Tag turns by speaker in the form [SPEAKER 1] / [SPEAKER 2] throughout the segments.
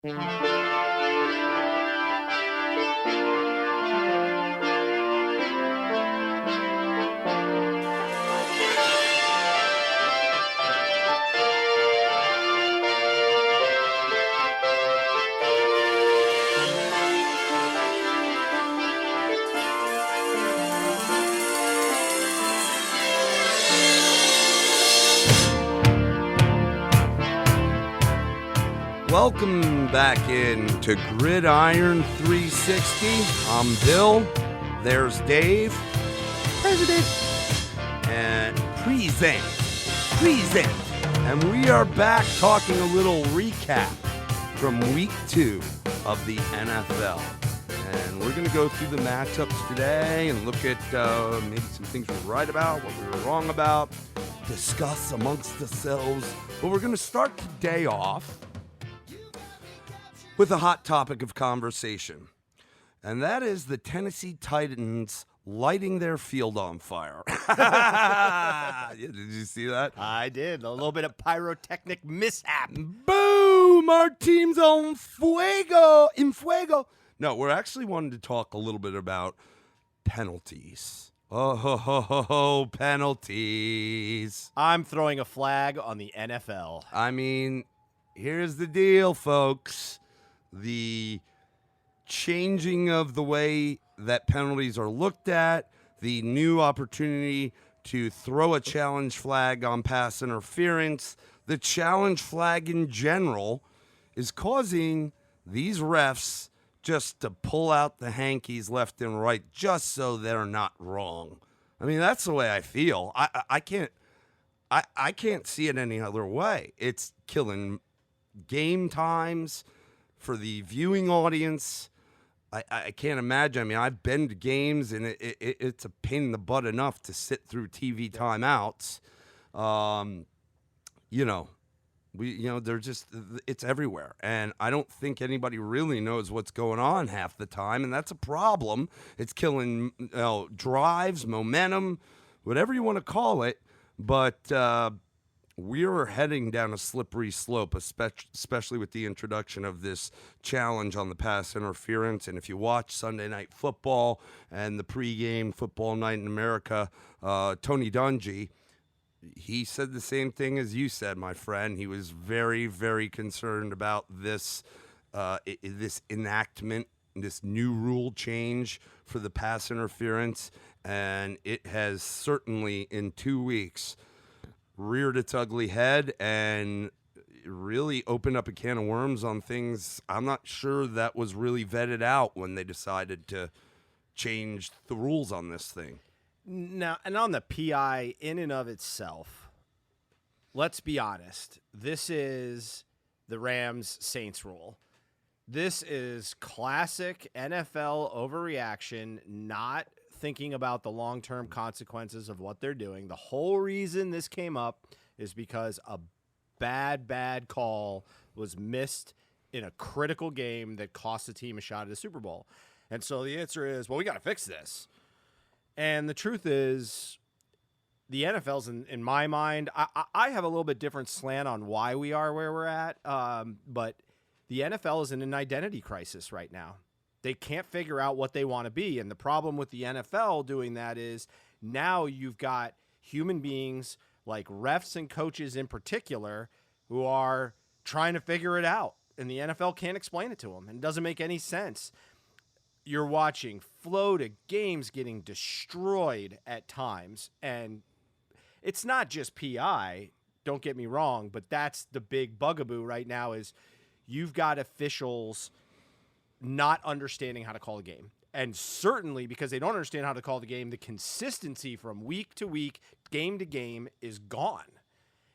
[SPEAKER 1] Welcome back into Gridiron 360. I'm Bill. There's Dave. President. And present. And we are back talking a little recap from week 2 of the NFL. And we're going to go through the matchups today and look at maybe some things we were right about, what we were wrong about, discuss amongst ourselves. But we're going to start today off with a hot topic of conversation, and that is the Tennessee Titans lighting their field on fire. Did you see that?
[SPEAKER 2] I did. A little bit of pyrotechnic mishap.
[SPEAKER 1] Boom! Our team's on fuego. No, we're actually wanting to talk a little bit about penalties. Oh, penalties.
[SPEAKER 2] I'm throwing a flag on the NFL.
[SPEAKER 1] I mean, here's the deal, folks. The changing of the way that penalties are looked at, the new opportunity to throw a challenge flag on pass interference, the challenge flag in general is causing these refs just to pull out the hankies left and right just so they're not wrong. I mean, that's the way I feel. I can't see it any other way. It's killing game times for the viewing audience. I can't imagine. I mean, I've been to games, and it's a pain in the butt enough to sit through TV timeouts. They're just, it's everywhere. And I don't think anybody really knows what's going on half the time, and that's a problem. It's killing drives, momentum, whatever you want to call it. But we're heading down a slippery slope, especially with the introduction of this challenge on the pass interference. And if you watch Sunday Night Football and the pregame Football Night in America, Tony Dungy, he said the same thing as you said, my friend. He was very, very concerned about this this enactment, this new rule change for the pass interference. And it has certainly, in 2 weeks, reared its ugly head and really opened up a can of worms on things I'm not sure that was really vetted out when they decided to change the rules on this thing.
[SPEAKER 2] Now, and on the PI in and of itself, let's be honest. This is the Rams-Saints rule. This is classic NFL overreaction, not thinking about the long-term consequences of what they're doing. The whole reason this came up is because a bad call was missed in a critical game that cost the team a shot at the Super Bowl. And so the answer is, well, we got to fix this. And the truth is, the NFL's, in my mind, I have a little bit different slant on why we are where we're at, but the NFL is in an identity crisis right now. They can't figure out what they want to be. And the problem with the NFL doing that is now you've got human beings like refs and coaches in particular who are trying to figure it out. And the NFL can't explain it to them. And it doesn't make any sense. You're watching flow to games getting destroyed at times. And it's not just PI, don't get me wrong, but that's the big bugaboo right now is you've got officials not understanding how to call a game. And certainly because they don't understand how to call the game, the consistency from week to week, game to game is gone.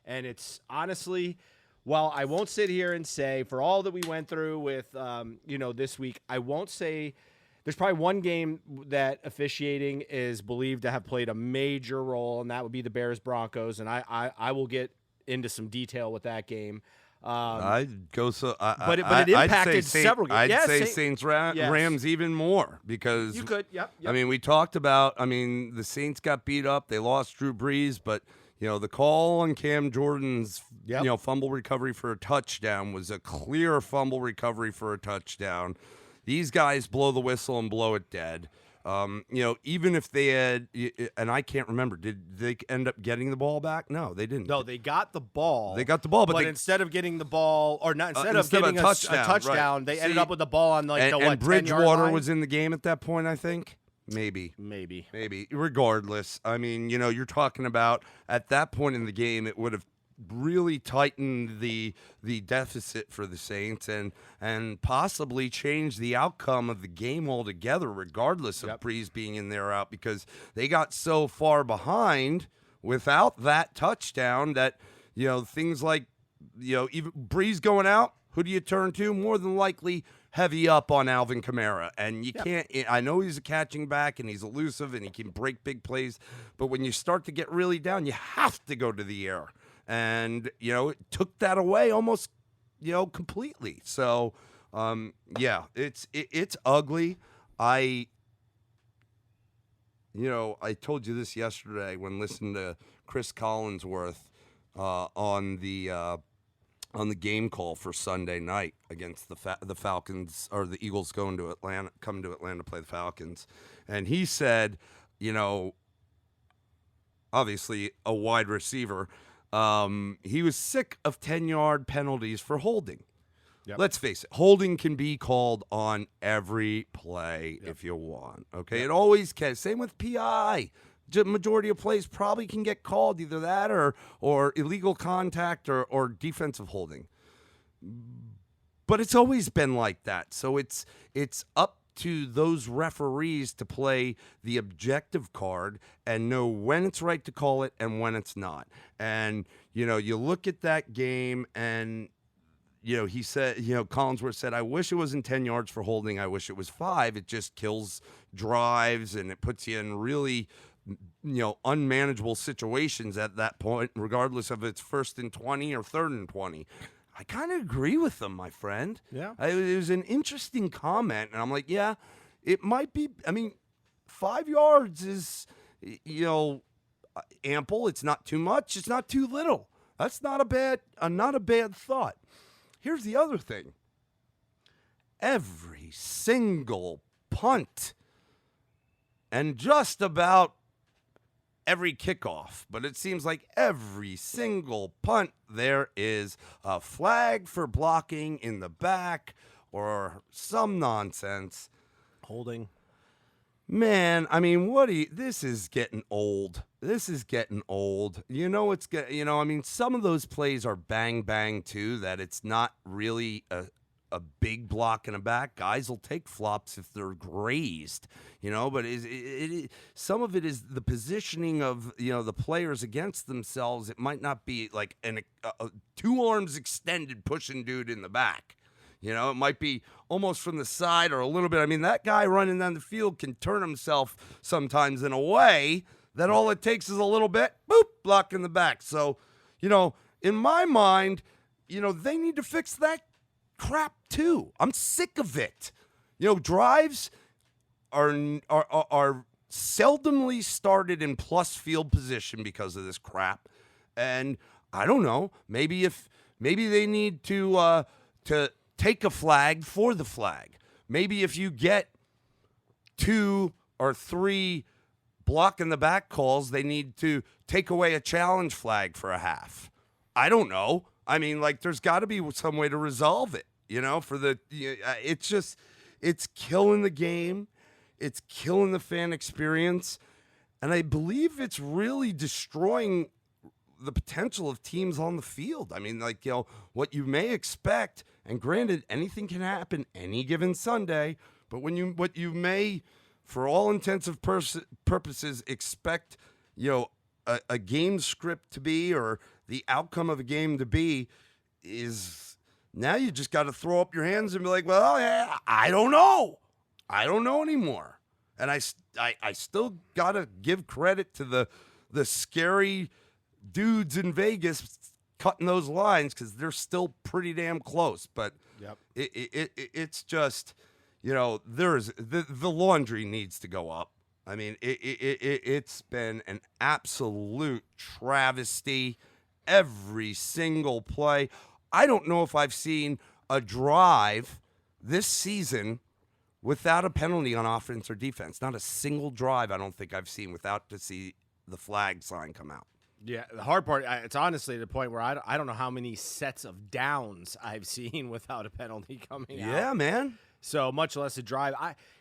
[SPEAKER 2] And it's honestly, while I won't sit here and say for all that we went through with, this week, I won't say there's probably one game that officiating is believed to have played a major role, and that would be the Bears-Broncos. And I will get into some detail with that game.
[SPEAKER 1] I'd go so,
[SPEAKER 2] but it impacted several games.
[SPEAKER 1] I'd say Saints Rams even more because
[SPEAKER 2] you could. Yep.
[SPEAKER 1] I mean, we talked about. I mean, the Saints got beat up. They lost Drew Brees, but the call on Cam Jordan's
[SPEAKER 2] Yep.
[SPEAKER 1] fumble recovery for a touchdown was a clear fumble recovery for a touchdown. These guys blow the whistle and blow it dead. Even if they had, and I can't remember, did they end up getting the ball back? No, they didn't.
[SPEAKER 2] No, they got the ball.
[SPEAKER 1] They got the ball, but
[SPEAKER 2] instead of getting the ball, or not, instead of
[SPEAKER 1] instead of
[SPEAKER 2] getting
[SPEAKER 1] a touchdown, right.
[SPEAKER 2] they ended up with the ball on like
[SPEAKER 1] and,
[SPEAKER 2] the
[SPEAKER 1] and
[SPEAKER 2] 10-yard
[SPEAKER 1] Bridgewater
[SPEAKER 2] line?
[SPEAKER 1] was in the game at that point, I think. Maybe. Regardless, I mean, you're talking about at that point in the game, it would have really tightened the deficit for the Saints and possibly changed the outcome of the game altogether, regardless of Breeze being in there or out, because they got so far behind without that touchdown that things like even Breeze going out, who do you turn to? More than likely heavy up on Alvin Kamara. And you can't – I know he's a catching back and he's elusive and he can break big plays, but when you start to get really down, you have to go to the air. And, it took that away almost, completely. So, it's ugly. I told you this yesterday when listening to Chris Collinsworth on the game call for Sunday night against the Falcons, or the Eagles coming to Atlanta to play the Falcons. And he said, obviously a wide receiver, he was sick of 10-yard penalties for holding. Yep. Let's face it, holding can be called on every play if you want. Okay, It always can. Same with PI. Majority of plays probably can get called, either that or illegal contact or defensive holding. But it's always been like that. So it's up to those referees to play the objective card and know when it's right to call it and when it's not. And, you look at that game and, he said, Collinsworth said, I wish it wasn't 10 yards for holding. I wish it was 5. It just kills drives and it puts you in really, unmanageable situations at that point, regardless of it's 1st and 20 or 3rd and 20. I kind of agree with them, my friend.
[SPEAKER 2] Yeah.
[SPEAKER 1] It was an interesting comment, and I'm like, yeah, it might be. I mean, 5 yards is, ample. It's not too much. It's not too little. That's not a bad thought. Here's the other thing. Every single punt and just about every kickoff, but it seems like every single punt there is a flag for blocking in the back or some nonsense.
[SPEAKER 2] Holding.
[SPEAKER 1] Man, I mean, this is getting old. Some of those plays are bang bang too, that it's not really a big block in the back. Guys will take flops if they're grazed, but some of it is the positioning of, the players against themselves. It might not be like a 2 arms extended pushing dude in the back. It might be almost from the side or a little bit. I mean, that guy running down the field can turn himself sometimes in a way that all it takes is a little bit, boop, block in the back. So, in my mind, they need to fix that crap too. I'm sick of it. Drives are seldomly started in plus field position because of this crap. And I don't know, maybe they need to take a flag for the flag. Maybe if you get 2 or 3 block in the back calls, they need to take away a challenge flag for a half. I don't know. I mean, there's got to be some way to resolve it, it's killing the game. It's killing the fan experience. And I believe it's really destroying the potential of teams on the field. I mean, what you may expect, and granted, anything can happen any given Sunday, but what you may, for all intents and purposes, expect, a game script to be, or the outcome of a game to be, is now you just got to throw up your hands and be like, well, yeah, I don't know anymore. And I still got to give credit to the scary dudes in Vegas cutting those lines, because they're still pretty damn close. But it's just, there's the laundry needs to go up. I mean, it's been an absolute travesty every single play. I don't know if I've seen a drive this season without a penalty on offense or defense. Not a single drive I don't think I've seen without to see the flag sign come out.
[SPEAKER 2] Yeah, the hard part, it's honestly to the point where I don't know how many sets of downs I've seen without a penalty coming out.
[SPEAKER 1] Yeah, man.
[SPEAKER 2] So much less a drive.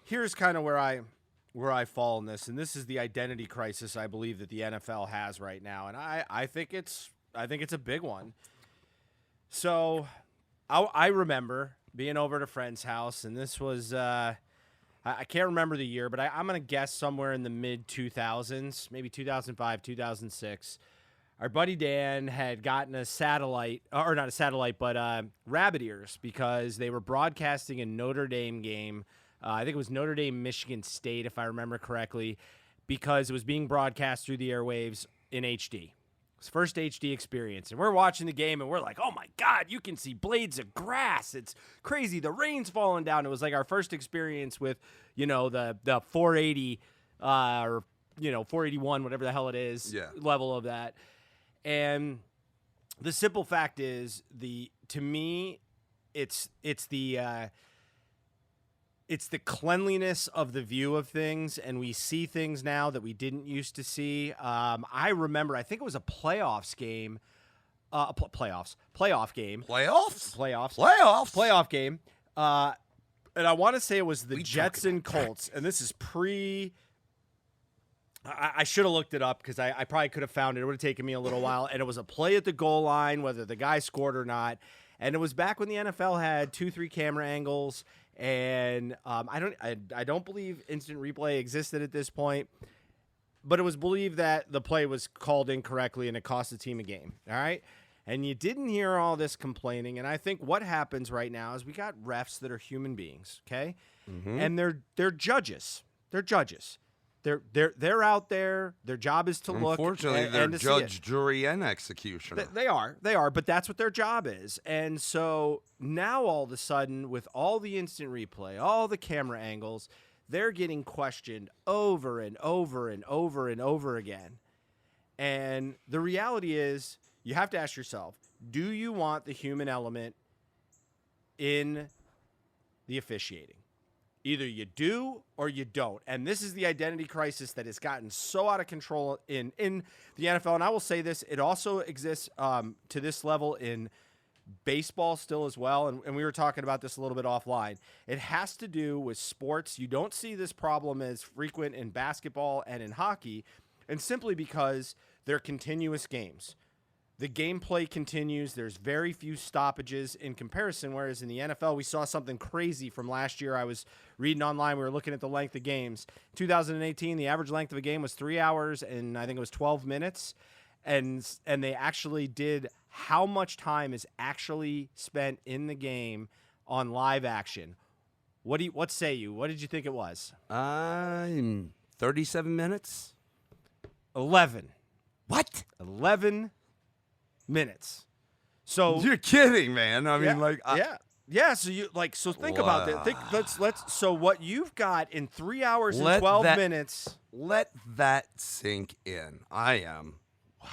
[SPEAKER 2] Here's kind of where I fall in this, and this is the identity crisis I believe that the NFL has right now, and I think it's a big one. So I remember being over at a friend's house, and this was I can't remember the year, but I'm going to guess somewhere in the mid-2000s, maybe 2005, 2006. Our buddy Dan had gotten a satellite, or not a satellite, but rabbit ears, because they were broadcasting a Notre Dame game. I think it was Notre Dame, Michigan State, if I remember correctly, because it was being broadcast through the airwaves in HD. It's first HD experience, and we're watching the game, and we're like, oh, my God, you can see blades of grass. It's crazy. The rain's falling down. It was like our first experience with, the 480 or, 481, whatever the hell it is, level of that. And the simple fact is, to me, it's the cleanliness of the view of things, and we see things now that we didn't used to see. I remember, I think it was a playoff game. Playoff game. Playoff game. And I want to say it was the Jets and Colts, and this is I should have looked it up because I probably could have found it. It would have taken me a little while, and it was a play at the goal line, whether the guy scored or not. And it was back when the NFL had 2-3 camera angles. And I don't believe instant replay existed at this point, but it was believed that the play was called incorrectly and it cost the team a game. All right. And you didn't hear all this complaining. And I think what happens right now is we got refs that are human beings. Okay. Mm-hmm. And they're judges. They're judges. They're out there. Their job is to look.
[SPEAKER 1] Unfortunately, they're judge, jury, and executioner.
[SPEAKER 2] They are, but that's what their job is. And so now all of a sudden, with all the instant replay, all the camera angles, they're getting questioned over and over and over and over again. And the reality is, you have to ask yourself, do you want the human element in the officiating? Either you do or you don't. And this is the identity crisis that has gotten so out of control in the NFL. And I will say this, it also exists to this level in baseball still as well. And we were talking about this a little bit offline. It has to do with sports. You don't see this problem as frequent in basketball and in hockey, and simply because they're continuous games. The gameplay continues. There's very few stoppages in comparison, whereas in the NFL, we saw something crazy from last year. I was reading online. We were looking at the length of games. 2018, the average length of a game was 3 hours, and I think it was 12 minutes. And they actually did how much time is actually spent in the game on live action. What say you? What did you think it was?
[SPEAKER 1] 37 minutes?
[SPEAKER 2] 11.
[SPEAKER 1] What?
[SPEAKER 2] 11 minutes. So
[SPEAKER 1] you're kidding, man. I mean,
[SPEAKER 2] yeah. So think about that. Let's. So what you've got in 3 hours and 12 minutes.
[SPEAKER 1] Let that sink in. I am.
[SPEAKER 2] Wow.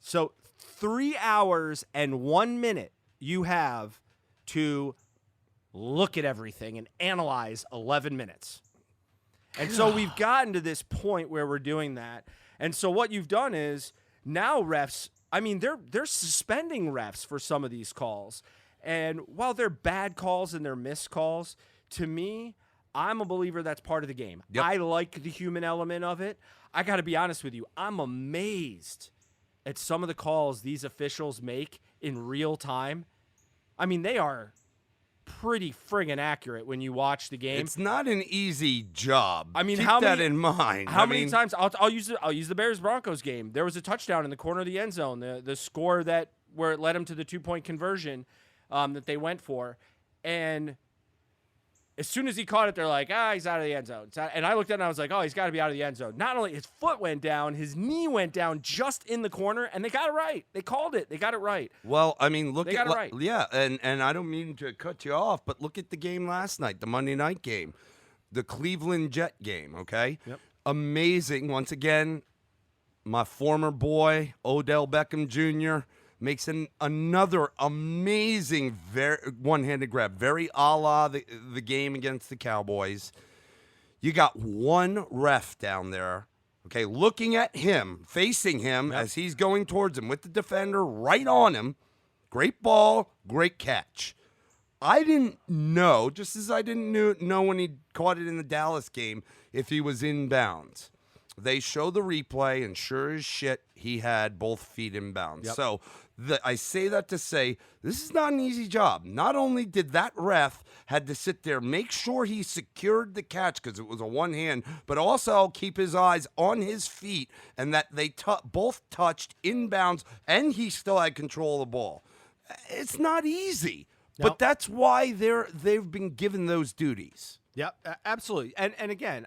[SPEAKER 2] So 3 hours and 1 minute you have to look at everything and analyze 11 minutes. And so we've gotten to this point where we're doing that. And so what you've done is now refs. I mean, they're suspending refs for some of these calls. And while they're bad calls and they're missed calls, to me, I'm a believer that's part of the game. Yep. I like the human element of it. I got to be honest with you. I'm amazed at some of the calls these officials make in real time. I mean, they are pretty friggin' accurate when you watch the game.
[SPEAKER 1] It's not an easy job.
[SPEAKER 2] I mean,
[SPEAKER 1] keep that in mind.
[SPEAKER 2] How many times I'll use the Bears-Broncos game. There was a touchdown in the corner of the end zone. The score where it led them to the 2-point conversion that they went for, and as soon as he caught it, they're like, he's out of the end zone. And I looked at it and I was like, he's got to be out of the end zone. Not only his foot went down, his knee went down just in the corner, and they got it right. They called it. They got it right.
[SPEAKER 1] Well, I mean,
[SPEAKER 2] they got it right.
[SPEAKER 1] Yeah, and I don't mean to cut you off, but look at the game last night, the Monday night game, the Cleveland Jet game, okay?
[SPEAKER 2] Yep.
[SPEAKER 1] amazing. Once again, my former boy, Odell Beckham Jr., makes another amazing one-handed grab, very a la the game against the Cowboys. You got one ref down there, okay, looking at him, facing him as he's going towards him with the defender right on him. Great ball, great catch. I didn't know, just as I didn't know when he caught it in the Dallas game, if he was in bounds. They show the replay, and sure as shit, he had both feet in bounds.
[SPEAKER 2] Yep.
[SPEAKER 1] So I say that to say this is not an easy job. Not only did that ref had to sit there, make sure he secured the catch because it was a one hand, but also keep his eyes on his feet and that they both touched in bounds, and he still had control of the ball. It's not easy, but that's why they've been given those duties.
[SPEAKER 2] Yep, absolutely. And again,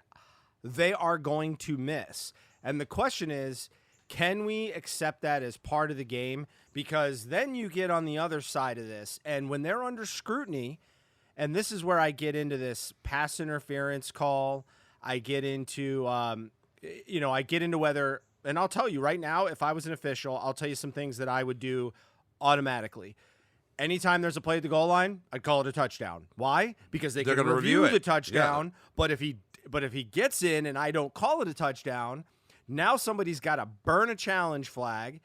[SPEAKER 2] they are going to miss. And the question is, can we accept that as part of the game? Because then you get on the other side of this, and when they're under scrutiny, and this is where I get into this pass interference call, I get into, whether, and I'll tell you right now, if I was an official, I'll tell you some things that I would do automatically. Anytime there's a play at the goal line, I'd call it a touchdown. Why? Because they're going to review the touchdown, but if he gets in and I don't call it a touchdown, now somebody's got to burn a challenge flag.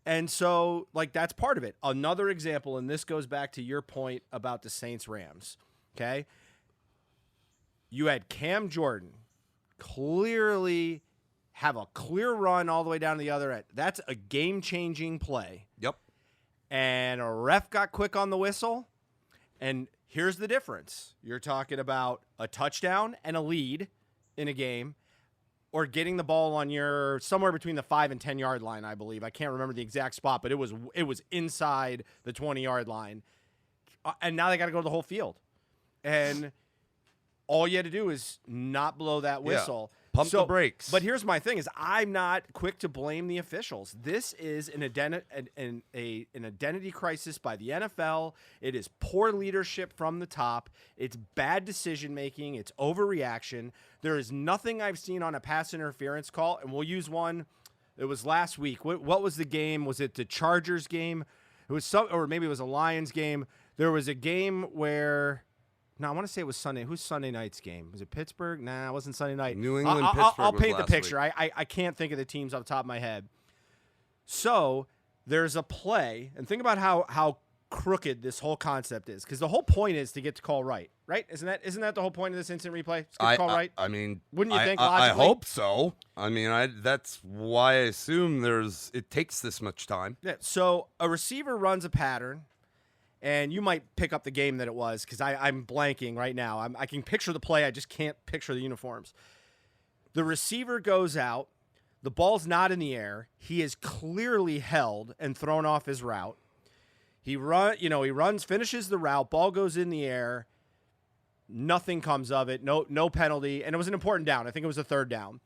[SPEAKER 2] And so, that's part of it. Another example, and this goes back to your point about the Saints-Rams, okay? You had Cam Jordan clearly have a clear run all the way down to the other end. That's a game-changing play.
[SPEAKER 1] Yep.
[SPEAKER 2] And a ref got quick on the whistle, and here's the difference. You're talking about a touchdown and a lead in a game, or getting the ball on your somewhere between the 5 and 10 yard line, I believe. I can't remember the exact spot, but it was inside the 20-yard line. And now they got to go to the whole field. And all you had to do is not blow that whistle.
[SPEAKER 1] Yeah. Pump the brakes.
[SPEAKER 2] But here's my thing: is I'm not quick to blame the officials. This is an identity crisis by the NFL. It is poor leadership from the top. It's bad decision making. It's overreaction. There is nothing I've seen on a pass interference call, and we'll use one. It was last week. What was the game? Was it the Chargers game? It was or maybe it was a Lions game. There was a game where. No, I want to say it was Sunday. Who's Sunday night's game? Was it Pittsburgh? Nah, it wasn't Sunday night.
[SPEAKER 1] New England, Pittsburgh.
[SPEAKER 2] I'll paint the
[SPEAKER 1] last
[SPEAKER 2] picture.
[SPEAKER 1] Week.
[SPEAKER 2] I can't think of the teams off the top of my head. So there's a play, and think about how crooked this whole concept is, because the whole point is to get the call right? Isn't that the whole point of this instant replay? Get the call right.
[SPEAKER 1] I mean,
[SPEAKER 2] wouldn't you think?
[SPEAKER 1] I
[SPEAKER 2] Logically?
[SPEAKER 1] hope so. I mean, that's why I assume it takes this much time.
[SPEAKER 2] Yeah. So a receiver runs a pattern. And you might pick up the game that it was, because I'm blanking right now. I can picture the play. I just can't picture the uniforms. The receiver goes out. The ball's not in the air. He is clearly held and thrown off his route. He runs, finishes the route. Ball goes in the air. Nothing comes of it. No penalty. And it was an important down. I think it was a third down.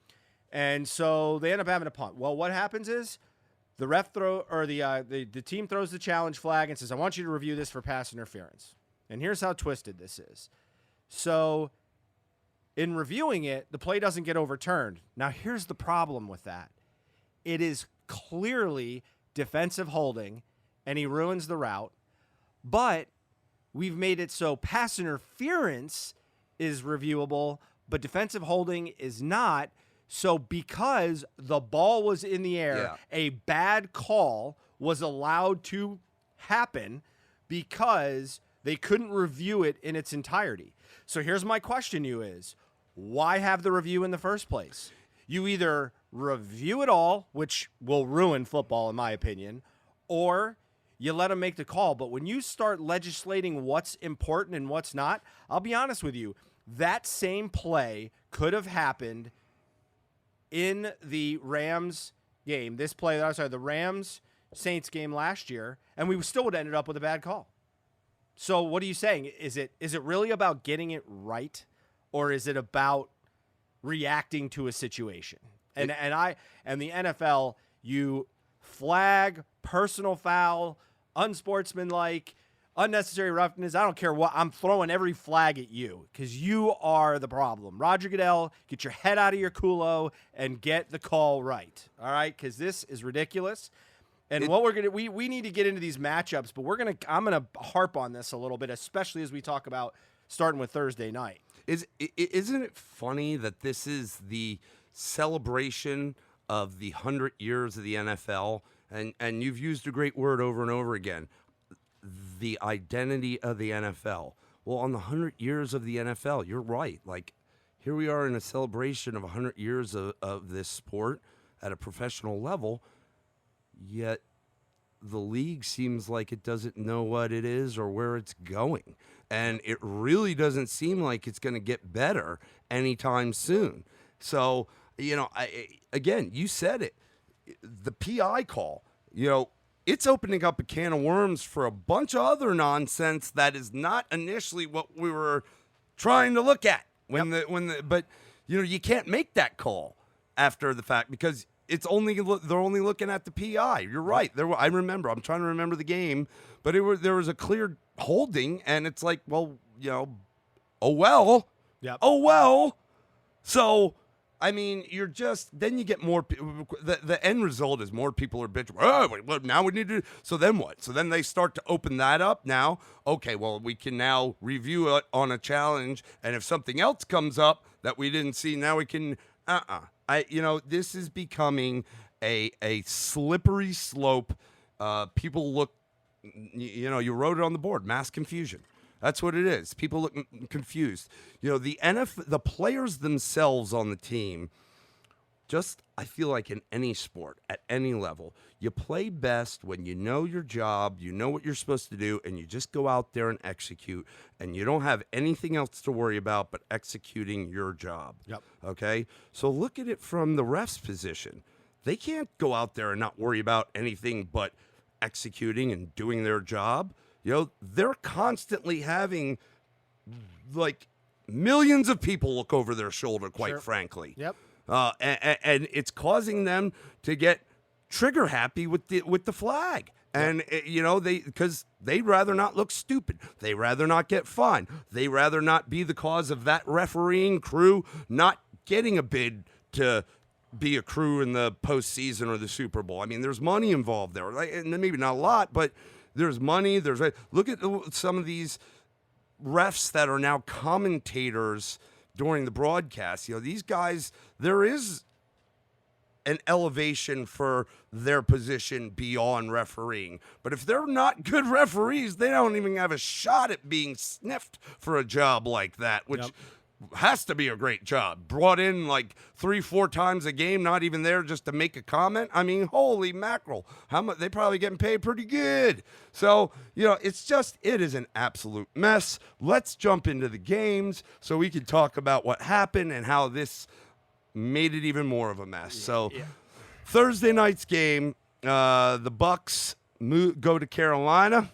[SPEAKER 2] And so they end up having a punt. Well, what happens is, the ref the team throws the challenge flag and says, I want you to review this for pass interference. And here's how twisted this is. So in reviewing it, the play doesn't get overturned. Now, here's the problem with that. It is clearly defensive holding, and he ruins the route. But we've made it so pass interference is reviewable, but defensive holding is not. So because the ball was in the air, a bad call was allowed to happen because they couldn't review it in its entirety. So here's my question to you is, why have the review in the first place? You either review it all, which will ruin football in my opinion, or you let them make the call. But when you start legislating what's important and what's not, I'll be honest with you, that same play could have happened in the Rams game, the Rams-Saints game last year, and we still would have ended up with a bad call. So what are you saying? Is it really about getting it right, or is it about reacting to a situation? And the NFL, you flag, personal foul, unsportsmanlike, Unnecessary roughness. I don't care what. I'm throwing every flag at you because you are the problem. Roger Goodell, get your head out of your culo and get the call right. All right, because this is ridiculous. And what we're gonna we need to get into these matchups, but I'm gonna harp on this a little bit, especially as we talk about starting with Thursday night.
[SPEAKER 1] Isn't it funny that this is the celebration of the 100 years of the NFL? And you've used a great word over and over again, the identity of the NFL. Well, on the 100 years of the NFL, you're right. Like, here we are in a celebration of 100 years of this sport at a professional level, yet the league seems like it doesn't know what it is or where it's going. And it really doesn't seem like it's going to get better anytime soon. So, again, you said it. The PI call, it's opening up a can of worms for a bunch of other nonsense that is not initially what we were trying to look at. But you can't make that call after the fact because they're only looking at the PI. You're right. I'm trying to remember the game, but there was a clear holding, and it's like, well, oh well.
[SPEAKER 2] Yep.
[SPEAKER 1] Oh well. So, I mean, then you get more. The end result is more people are bitching. Oh, now we need to. So then what? So then they start to open that up now. Okay, well, we can now review it on a challenge, and if something else comes up that we didn't see, now we can. This is becoming a slippery slope. People look. You wrote it on the board. Mass confusion. That's what it is. People look confused. The players themselves on the team, I feel like in any sport, at any level, you play best when you know your job, you know what you're supposed to do, and you just go out there and execute, and you don't have anything else to worry about but executing your job.
[SPEAKER 2] Yep.
[SPEAKER 1] Okay? So look at it from the ref's position. They can't go out there and not worry about anything but executing and doing their job. They're constantly having, like, millions of people look over their shoulder, quite frankly.
[SPEAKER 2] Yep.
[SPEAKER 1] And it's causing them to get trigger happy with the flag. And, because they'd rather not look stupid. They'd rather not get fined. They'd rather not be the cause of that refereeing crew not getting a bid to be a crew in the postseason or the Super Bowl. I mean, there's money involved there. And maybe not a lot, but there's money. Look at some of these refs that are now commentators during the broadcast. These guys, there is an elevation for their position beyond refereeing. But if they're not good referees, they don't even have a shot at being sniffed for a job like that, which has to be a great job. Brought in like 3-4 times a game, not even there just to make a comment. I mean, holy mackerel. How much? They probably getting paid pretty good. So, it is an absolute mess. Let's jump into the games so we can talk about what happened and how this made it even more of a mess. Thursday night's game, the Bucks go to Carolina.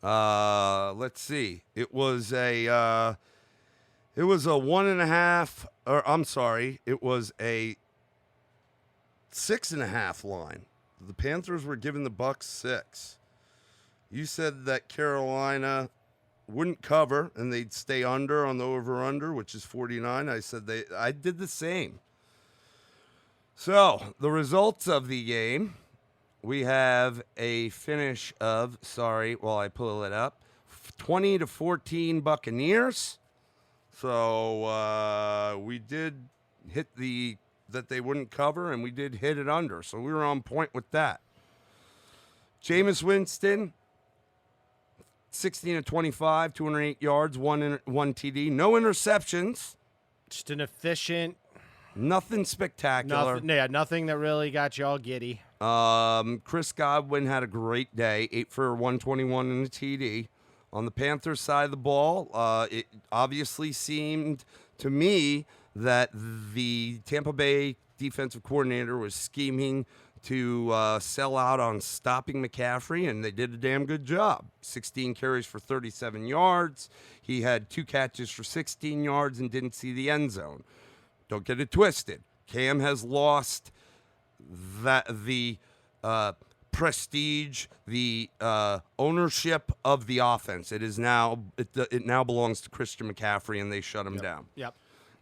[SPEAKER 1] Let's see. It was a 1.5, or I'm sorry, it was a 6.5 line. The Panthers were giving the Bucks 6. You said that Carolina wouldn't cover and they'd stay under on the over-under, which is 49. I did the same. So the results of the game, we have a finish of, I pull it up, 20-14 Buccaneers. So we did hit that they wouldn't cover, and we did hit it under. So we were on point with that. Jameis Winston, 16-25, 208 yards, one TD, no interceptions.
[SPEAKER 2] Just an efficient.
[SPEAKER 1] Nothing spectacular.
[SPEAKER 2] Nothing that really got you all giddy.
[SPEAKER 1] Chris Godwin had a great day, 8 for 121 in the TD. On the Panthers side of the ball, it obviously seemed to me that the Tampa Bay defensive coordinator was scheming to sell out on stopping McCaffrey, and they did a damn good job. 16 carries for 37 yards. He had 2 catches for 16 yards and didn't see the end zone. Don't get it twisted. Cam has lost the prestige, the ownership of the offense. It now belongs to Christian McCaffrey, and they shut him down.
[SPEAKER 2] Yep.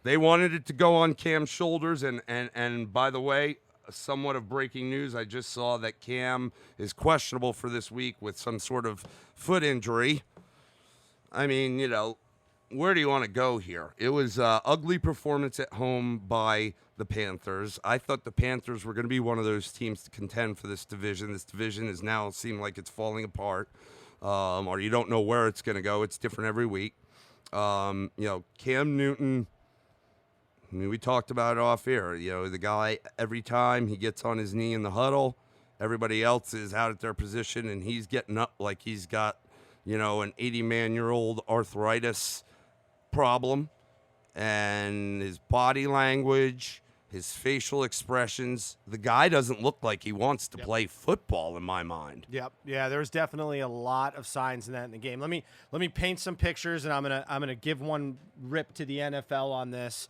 [SPEAKER 1] They wanted it to go on Cam's shoulders, and by the way, somewhat of breaking news, I just saw that Cam is questionable for this week with some sort of foot injury. I mean, where do you want to go here? It was an ugly performance at home by the Panthers. I thought the Panthers were going to be one of those teams to contend for this division. This division is now seeming like it's falling apart, or you don't know where it's going to go. It's different every week. Cam Newton, I mean, we talked about it off air. The guy, every time he gets on his knee in the huddle, everybody else is out at their position, and he's getting up like he's got, an 80-man-year-old arthritis problem. And his body language, his facial expressions, the guy doesn't look like he wants to play football in my mind.
[SPEAKER 2] Yep. Yeah, there's definitely a lot of signs in that in the game. Let me paint some pictures, and I'm gonna give one rip to the NFL on this.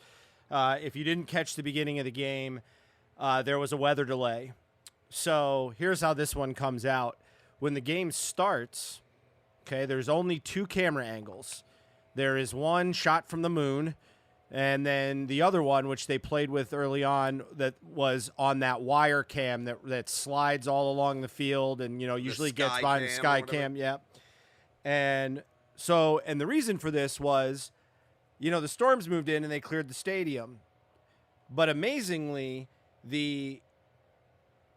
[SPEAKER 2] If you didn't catch the beginning of the game, there was a weather delay. So here's how this one comes out. When the game starts, okay, there's only 2 camera angles. There is one shot from the moon, and then the other one, which they played with early on, that was on that wire cam that slides all along the field and, usually gets by the sky cam. Yeah. And the reason for this was, the storms moved in and they cleared the stadium. But amazingly, the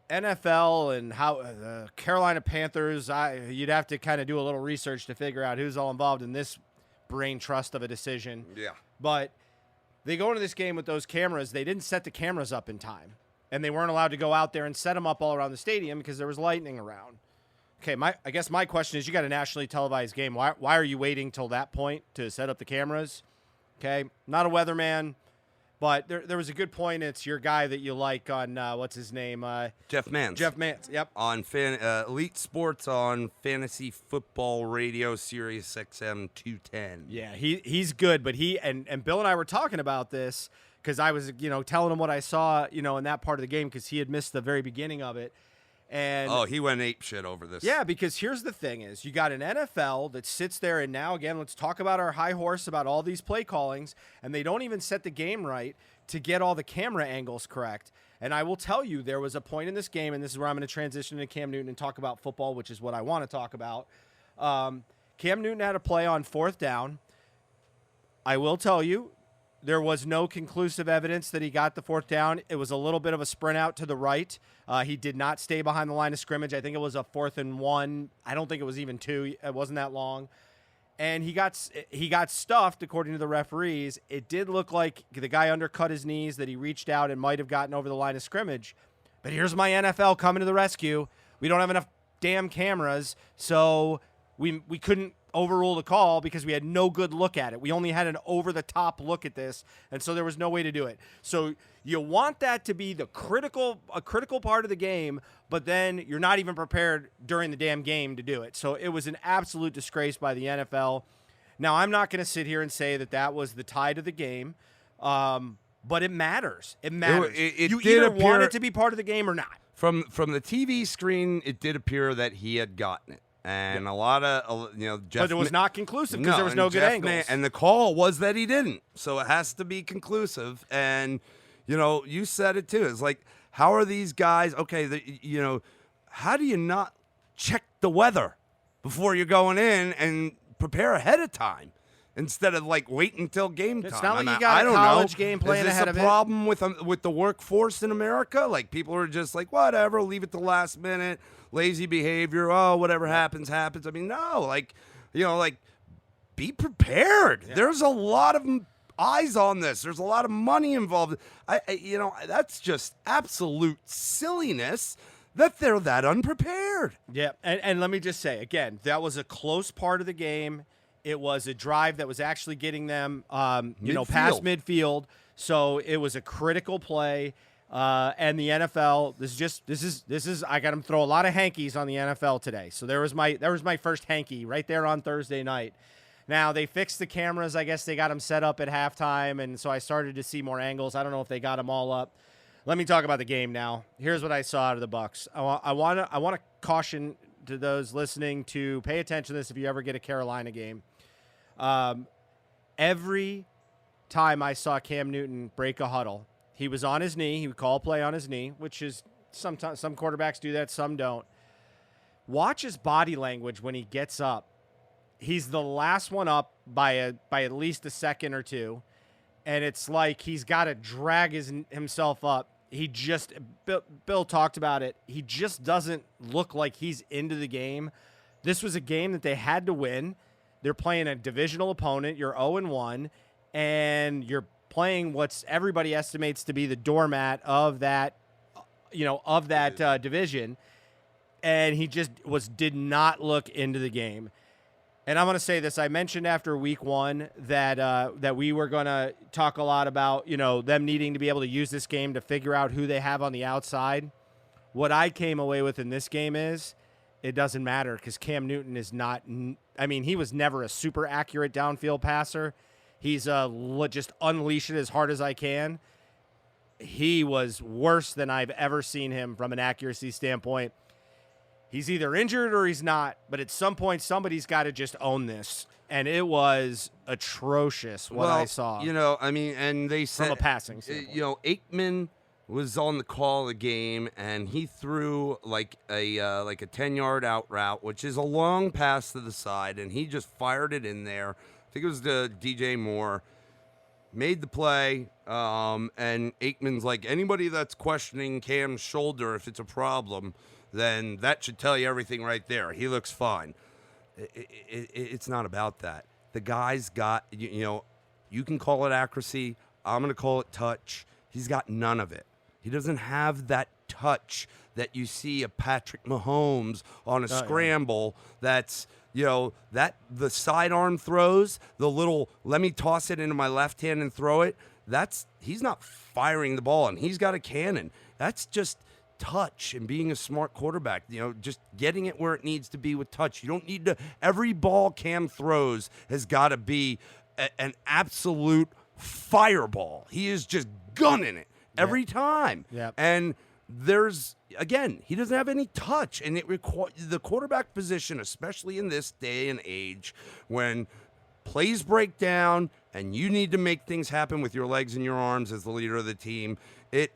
[SPEAKER 2] NFL and how the Carolina Panthers, you'd have to kind of do a little research to figure out who's all involved in this brain trust of a decision.
[SPEAKER 1] Yeah.
[SPEAKER 2] But they go into this game with those cameras. They didn't set the cameras up in time, and they weren't allowed to go out there and set them up all around the stadium because there was lightning around. Okay, I guess my question is, you got a nationally televised game. Why are you waiting till that point to set up the cameras? Okay, not a weatherman, but there was a good point. It's your guy that you like on, what's his name?
[SPEAKER 1] Jeff Mance.
[SPEAKER 2] Jeff Mance, yep.
[SPEAKER 1] On Elite Sports on Fantasy Football Radio, Sirius XM 210.
[SPEAKER 2] Yeah, he's good, but and Bill and I were talking about this because I was, telling him what I saw, in that part of the game because he had missed the very beginning of it. And
[SPEAKER 1] he went ape shit over this.
[SPEAKER 2] Yeah, because here's the thing is, you got an NFL that sits there, and now, again, let's talk about our high horse about all these play callings, and they don't even set the game right to get all the camera angles correct. And I will tell you, there was a point in this game, and this is where I'm going to transition to Cam Newton and talk about football, which is what I want to talk about. Cam Newton had a play on 4th down. I will tell you, there was no conclusive evidence that he got the 4th down. It was a little bit of a sprint out to the right. He did not stay behind the line of scrimmage. I think it was a 4th and 1. I don't think it was even 2. It wasn't that long. And he got stuffed, according to the referees. It did look like the guy undercut his knees, that he reached out and might have gotten over the line of scrimmage. But here's my NFL coming to the rescue. We don't have enough damn cameras, so we couldn't overrule the call because we had no good look at it. We only had an over-the-top look at this, and so there was no way to do it. So you want that to be a critical part of the game, but then you're not even prepared during the damn game to do it. So it was an absolute disgrace by the NFL. Now, I'm not going to sit here and say that was the tide of the game, but it matters. It matters. You either want it to be part of the game or not.
[SPEAKER 1] From the TV screen, it did appear that he had gotten it. And a lot of, Jeff.
[SPEAKER 2] But it was not conclusive because there was no good angles.
[SPEAKER 1] And the call was that he didn't. So it has to be conclusive. And, you said it too. It's like, how are these guys, okay, how do you not check the weather before you're going in and prepare ahead of time instead of waiting until game time?
[SPEAKER 2] It's not like you got a college game playing ahead of it.
[SPEAKER 1] Is this a problem with the workforce in America? Like, people are just like, whatever, leave it to last minute. Lazy behavior. Oh, whatever happens, happens. I mean, no, be prepared. Yeah. There's a lot of eyes on this. There's a lot of money involved. That's just absolute silliness that they're that unprepared.
[SPEAKER 2] Yeah, and let me just say, again, that was a close part of the game. It was a drive that was actually getting them, past midfield. So it was a critical play. And the NFL, this is I got to throw a lot of hankies on the NFL today. So there was my first hanky right there on Thursday night. Now they fixed the cameras. I guess they got them set up at halftime, and so I started to see more angles. I don't know if they got them all up, Let me talk about the game now. Here's what I saw out of the Bucs. I want to caution to those listening to pay attention to this if you ever get a Carolina game. Every time I saw Cam Newton break a huddle, he was on his knee. He would call a play on his knee, which is sometimes some quarterbacks do that, some don't. Watch his body language when he gets up. He's the last one up by at least a second or two, and it's like he's got to drag himself up. He just Bill talked about it. He just doesn't look like he's into the game. This was a game that they had to win. They're playing a divisional opponent. You're 0-1, and you're playing what's everybody estimates to be the doormat of that, division. And he just did not look into the game. And I'm going to say this. I mentioned after week 1 that we were going to talk a lot about, them needing to be able to use this game to figure out who they have on the outside. What I came away with in this game is it doesn't matter because Cam Newton is not – he was never a super accurate downfield passer. He's just unleash it as hard as I can. He was worse than I've ever seen him from an accuracy standpoint. He's either injured or he's not, but at some point somebody's got to just own this. And it was atrocious what I saw.
[SPEAKER 1] And they said
[SPEAKER 2] from a passing standpoint.
[SPEAKER 1] Aikman was on the call of the game, and he threw like a 10-yard out route, which is a long pass to the side, and he just fired it in there. I think it was the DJ Moore. Made the play, and Aikman's like, anybody that's questioning Cam's shoulder, if it's a problem, then that should tell you everything right there. He looks fine. It's not about that. The guy's got, you can call it accuracy. I'm going to call it touch. He's got none of it. He doesn't have that touch that you see a Patrick Mahomes on a scramble. That's, that the sidearm throws, the little, let me toss it into my left hand and throw it. He's not firing the ball, and he's got a cannon. That's just touch and being a smart quarterback, just getting it where it needs to be with touch. You don't need to, every ball Cam throws has got to be an absolute fireball. He is just gunning it every time.
[SPEAKER 2] Yep.
[SPEAKER 1] And he doesn't have any touch, and the quarterback position, especially in this day and age when plays break down and you need to make things happen with your legs and your arms as the leader of the team, it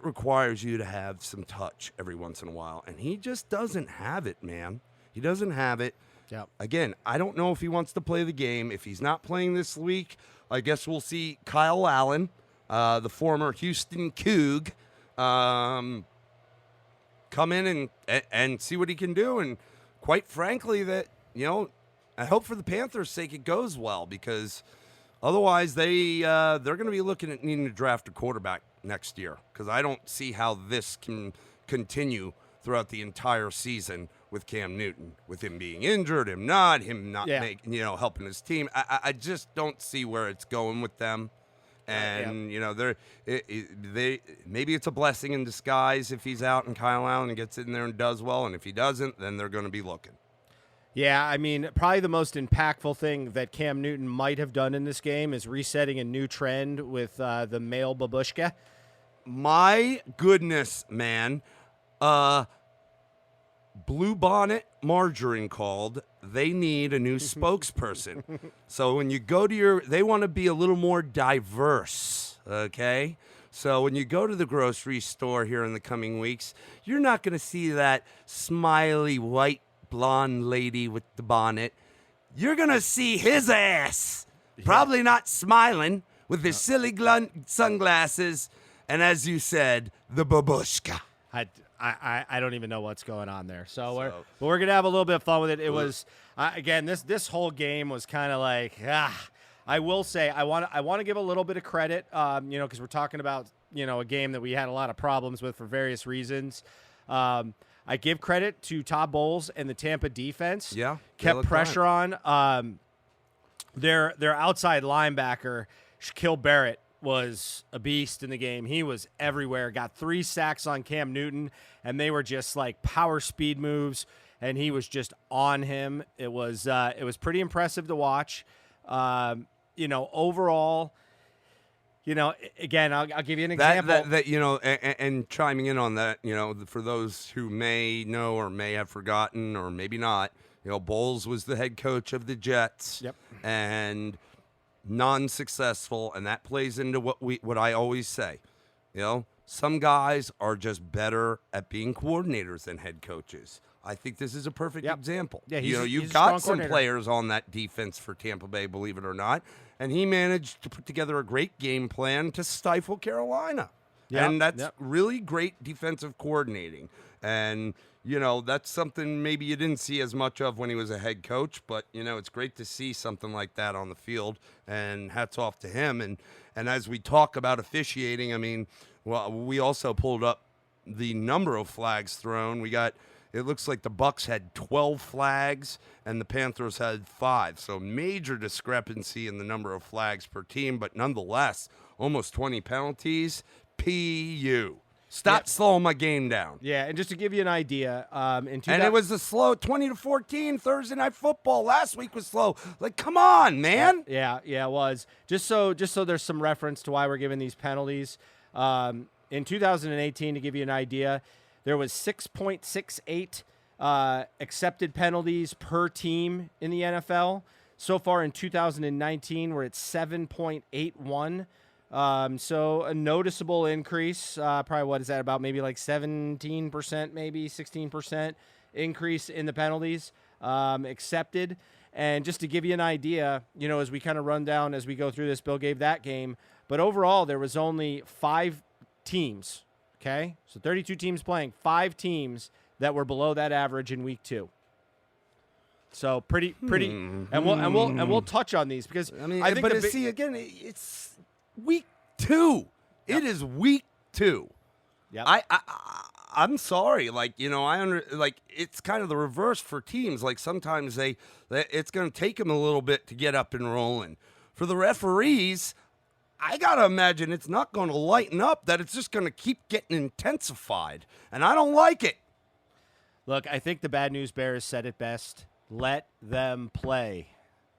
[SPEAKER 1] requires you to have some touch every once in a while, and he just doesn't have it, man. He doesn't have it.
[SPEAKER 2] Yep.
[SPEAKER 1] Again, I don't know if he wants to play the game. If he's not playing this week, I guess we'll see Kyle Allen, the former Houston Coug, come in and see what he can do. And quite frankly, that I hope for the Panthers' sake it goes well, because otherwise they're going to be looking at needing to draft a quarterback next year, because I don't see how this can continue throughout the entire season with Cam Newton, with him being injured, him not helping his team. I just don't see where it's going with them. And they maybe it's a blessing in disguise if he's out and Kyle Allen gets in there and does well, and if he doesn't, then they're going to be looking.
[SPEAKER 2] Yeah, probably the most impactful thing that Cam Newton might have done in this game is resetting a new trend with the male babushka.
[SPEAKER 1] My goodness, man. Bluebonnet Margarine called. They need a new spokesperson. So when you go to they want to be a little more diverse, okay? So when you go to the grocery store here in the coming weeks, you're not going to see that smiley white blonde lady with the bonnet. You're going to see his ass. Probably not smiling with his silly sunglasses. And as you said, the babushka.
[SPEAKER 2] I don't even know what's going on there. So we're going to have a little bit of fun with it. It was, again, this whole game was kind of like, I will say I want to give a little bit of credit, because we're talking about, a game that we had a lot of problems with for various reasons. I give credit to Todd Bowles and the Tampa defense.
[SPEAKER 1] Yeah.
[SPEAKER 2] Kept pressure on. Their outside linebacker, Shaquille Barrett, was a beast in the game. He was everywhere. Got 3 sacks on Cam Newton, and they were just like power speed moves, and he was just on him. It was pretty impressive to watch. Overall, Again, I'll give you an example.
[SPEAKER 1] That and chiming in on that, for those who may know or may have forgotten or maybe not, Bowles was the head coach of the Jets.
[SPEAKER 2] Yep.
[SPEAKER 1] And non-successful, and that plays into what I always say. Some guys are just better at being coordinators than head coaches. I think this is a perfect example.
[SPEAKER 2] Yeah,
[SPEAKER 1] you've got some players on that defense for Tampa Bay, believe it or not, and he managed to put together a great game plan to stifle Carolina. And that's really great defensive coordinating. And, that's something maybe you didn't see as much of when he was a head coach, but, it's great to see something like that on the field, and hats off to him. And as we talk about officiating, I mean, we also pulled up the number of flags thrown. It looks like the Bucs had 12 flags and the Panthers had 5. So major discrepancy in the number of flags per team, but nonetheless, almost 20 penalties. PU. Stop slowing my game down.
[SPEAKER 2] Yeah, and just to give you an idea,
[SPEAKER 1] and it was a slow 20-14 Thursday Night Football. Last week was slow. Like, come on, man.
[SPEAKER 2] Yeah, it was. Just so there's some reference to why we're giving these penalties. In 2018, to give you an idea, there was 6.68 accepted penalties per team in the NFL. So far in 2019, we're at 7.81. So a noticeable increase. Probably what is that about? Maybe like 17%, maybe 16% increase in the penalties accepted. And just to give you an idea, as we kind of run down as we go through this, Bill gave that game. But overall, there was only 5 teams. Okay, so 32 teams playing, 5 teams that were below that average in week 2. So pretty, and we'll touch on these because I think.
[SPEAKER 1] But see, again, it's week 2. Yep. It is week 2.
[SPEAKER 2] Yeah,
[SPEAKER 1] I'm sorry, it's kind of the reverse for teams. Like sometimes it's going to take them a little bit to get up and rolling. For the referees, I got to imagine it's not going to lighten up, that it's just going to keep getting intensified. And I don't like it.
[SPEAKER 2] Look, I think the Bad News Bears said it best. Let them play.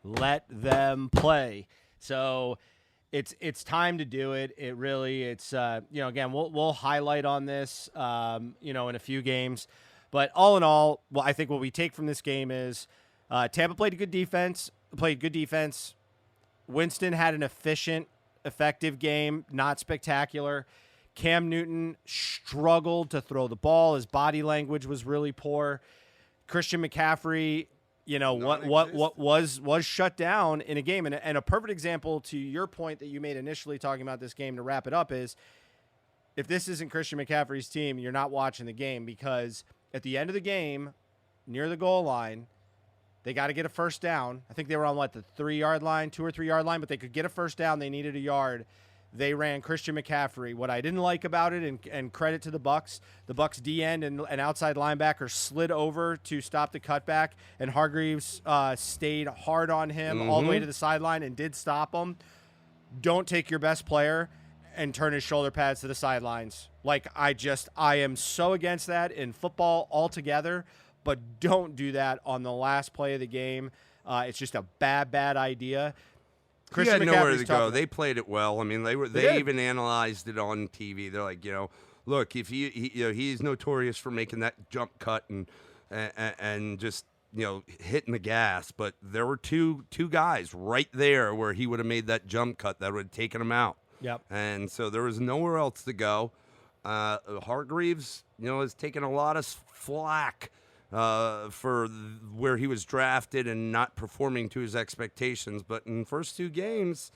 [SPEAKER 2] Let them play. So it's time to do it. Again, we'll highlight on this, in a few games. But all in all, I think what we take from this game is Tampa played good defense. Winston had an efficient, effective game, not spectacular. Cam Newton struggled to throw the ball. His body language was really poor. Christian McCaffrey, what was shut down in a game. And a perfect example to your point that you made initially talking about this game to wrap it up is, if this isn't Christian McCaffrey's team, you're not watching the game, because at the end of the game, near the goal line, they got to get a first down. I think they were on, the 3-yard line, 2 or 3 yard line, but they could get a first down. They needed a yard. They ran Christian McCaffrey. What I didn't like about it, and credit to the Bucs D end and an outside linebacker slid over to stop the cutback, and Hargreaves stayed hard on him all the way to the sideline and did stop him. Don't take your best player and turn his shoulder pads to the sidelines. I am so against that in football altogether. But don't do that on the last play of the game. It's just a bad idea.
[SPEAKER 1] Christian had nowhere to go. They played it well. I mean, they even analyzed it on TV. They're like, look, if he's notorious for making that jump cut and just hitting the gas, but there were two guys right there where he would have made that jump cut that would have taken him out.
[SPEAKER 2] Yep.
[SPEAKER 1] And so there was nowhere else to go. Hargreaves, has taken a lot of flack for where he was drafted and not performing to his expectations. But in the first 2 games,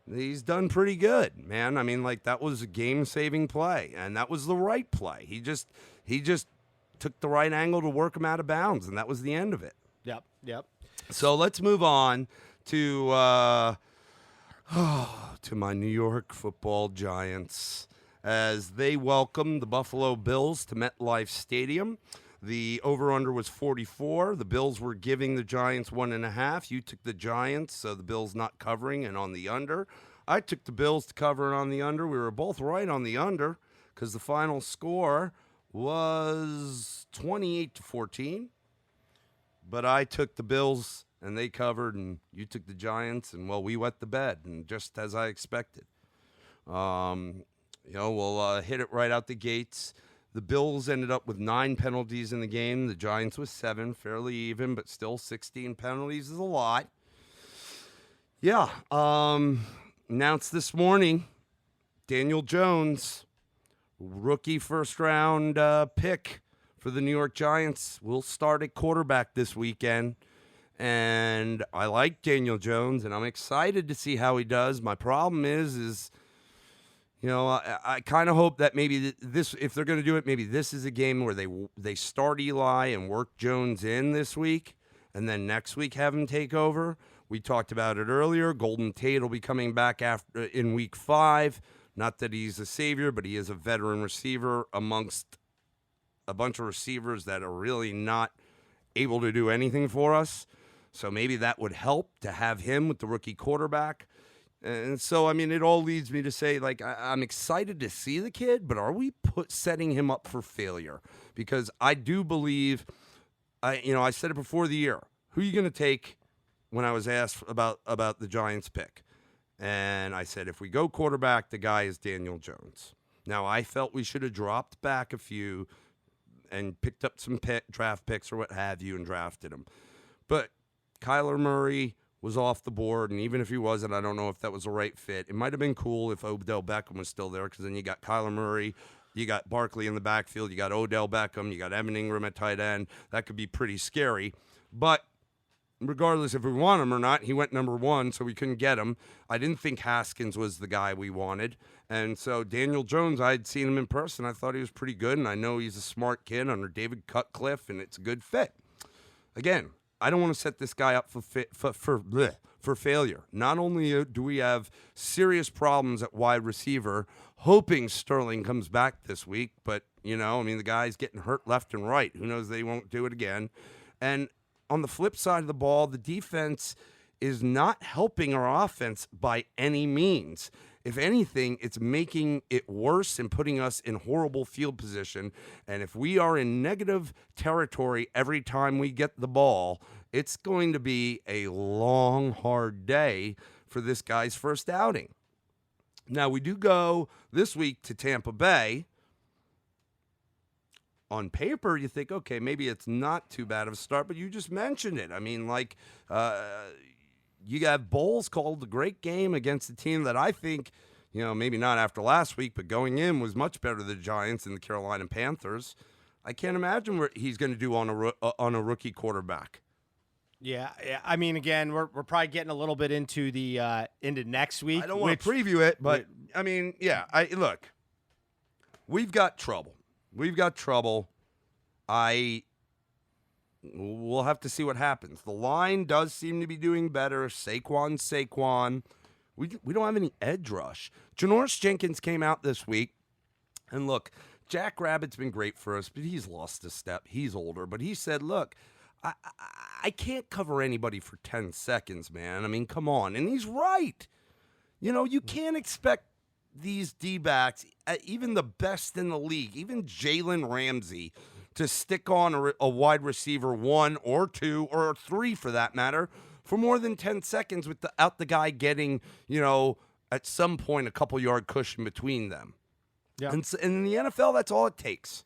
[SPEAKER 1] he's done pretty good, man. I mean, that was a game-saving play, and that was the right play. He just took the right angle to work him out of bounds, and that was the end of it.
[SPEAKER 2] Yep.
[SPEAKER 1] So let's move on to my New York Football Giants as they welcome the Buffalo Bills to MetLife Stadium. The over-under was 44. The Bills were giving the Giants 1.5. You took the Giants, so the Bills not covering and on the under. I took the Bills to cover and on the under. We were both right on the under because the final score was 28-14. But I took the Bills, and they covered, and you took the Giants, and, we wet the bed, and just as I expected. We'll hit it right out the gates. The Bills ended up with 9 penalties in the game. The Giants with 7, fairly even, but still 16 penalties is a lot. Yeah. Announced this morning, Daniel Jones, rookie first-round pick for the New York Giants, will start at quarterback this weekend. And I like Daniel Jones, and I'm excited to see how he does. My problem is I kind of hope that maybe this, if they're going to do it, maybe this is a game where they start Eli and work Jones in this week, and then next week have him take over. We talked about it earlier. Golden Tate will be coming back in week 5. Not that he's a savior, but he is a veteran receiver amongst a bunch of receivers that are really not able to do anything for us. So maybe that would help to have him with the rookie quarterback. And so, I mean, it all leads me to say, like, I'm excited to see the kid, but are we setting him up for failure? Because I do believe, I said it before the year, who are you going to take when I was asked about the Giants pick? And I said, if we go quarterback, the guy is Daniel Jones. Now, I felt we should have dropped back a few and picked up some draft picks or what have you and drafted him. But Kyler Murray was off the board, and even if he wasn't, I don't know if that was the right fit. It might have been cool if Odell Beckham was still there, because then you got Kyler Murray, you got Barkley in the backfield, you got Odell Beckham, you got Evan Ingram at tight end. That could be pretty scary. But regardless if we want him or not, he went number 1, so we couldn't get him. I didn't think Haskins was the guy we wanted. And so Daniel Jones, I had seen him in person. I thought he was pretty good, and I know he's a smart kid under David Cutcliffe, and it's a good fit. Again, I don't want to set this guy up for failure. Not only do we have serious problems at wide receiver, hoping Sterling comes back this week, but, the guy's getting hurt left and right. Who knows, they won't do it again. And on the flip side of the ball, the defense is not helping our offense by any means. If anything, it's making it worse and putting us in horrible field position. And if we are in negative territory every time we get the ball, it's going to be a long, hard day for this guy's first outing. Now, we do go this week to Tampa Bay. On paper, you think, okay, maybe it's not too bad of a start, but you just mentioned it. I mean, you got Bowles called a great game against a team that I think, maybe not after last week, but going in was much better than the Giants and the Carolina Panthers. I can't imagine what he's going to do on a rookie quarterback.
[SPEAKER 2] Yeah. I mean, again, we're probably getting a little bit into into next week.
[SPEAKER 1] I don't want to preview it, but I mean, yeah. Look, we've got trouble. We'll have to see what happens. The line does seem to be doing better. Saquon. We don't have any edge rush. Janoris Jenkins came out this week, and look, Jack Rabbit's been great for us, but he's lost a step. He's older, but he said, look, I can't cover anybody for 10 seconds, man. I mean, come on. And he's right. You can't expect these D-backs, even the best in the league, even Jalen Ramsey, to stick on a wide receiver 1 or 2 or 3 for that matter for more than 10 seconds without the guy getting, at some point a couple yard cushion between them. Yeah. And in the NFL, that's all it takes.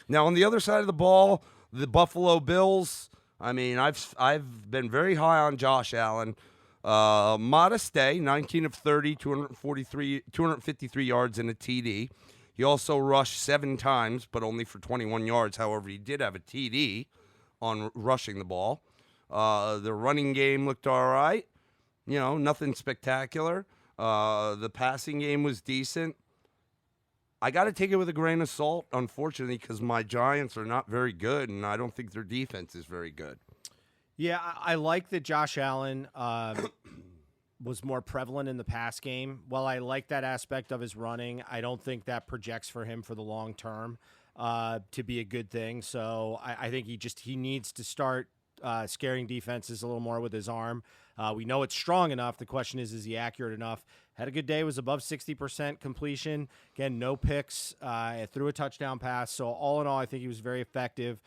[SPEAKER 1] Now, on the other side of the ball, the Buffalo Bills, I mean, I've been very high on Josh Allen. Modest day, 19 of 30, 253 yards and a TD. He also rushed 7 times, but only for 21 yards. However, he did have a TD on rushing the ball. The running game looked all right. Nothing spectacular. The passing game was decent. I got to take it with a grain of salt, unfortunately, because my Giants are not very good, and I don't think their defense is very good.
[SPEAKER 2] Yeah, I like that Josh Allen was more prevalent in the pass game. While I like that aspect of his running, I don't think that projects for him for the long term to be a good thing. So I think he needs to start scaring defenses a little more with his arm. We know it's strong enough. The question is he accurate enough? Had a good day, was above 60% completion. Again, no picks, threw a touchdown pass. So all in all, I think he was very effective.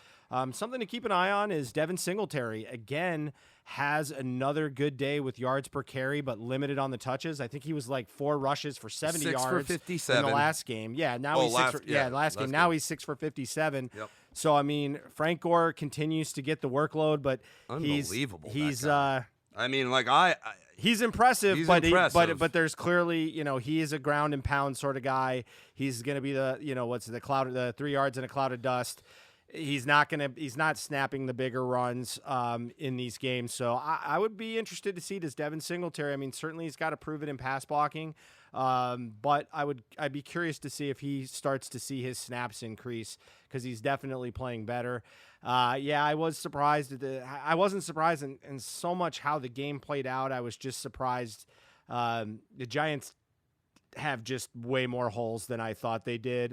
[SPEAKER 2] Something to keep an eye on is Devin Singletary. Again, has another good day with yards per carry, but limited on the touches. I think he was like 4 rushes for 70
[SPEAKER 1] 6
[SPEAKER 2] yards
[SPEAKER 1] for 57
[SPEAKER 2] in the last game. Yeah, now he's
[SPEAKER 1] last
[SPEAKER 2] 6 for, last game. Now he's 6 for 57.
[SPEAKER 1] Yep.
[SPEAKER 2] So I mean, Frank Gore continues to get the workload, but
[SPEAKER 1] Unbelievable.
[SPEAKER 2] He's
[SPEAKER 1] I mean, like
[SPEAKER 2] he's impressive,
[SPEAKER 1] he's
[SPEAKER 2] but
[SPEAKER 1] impressive.
[SPEAKER 2] but there's clearly, he is a ground and pound sort of guy. He's going to be the, the 3 yards in a cloud of dust. He's not snapping the bigger runs in these games. So I would be interested to see, does Devin Singletary, I mean, certainly he's got to prove it in pass blocking. But I'd be curious to see if he starts to see his snaps increase, because he's definitely playing better. I was surprised I wasn't surprised in so much how the game played out. I was just surprised. The Giants have just way more holes than I thought they did.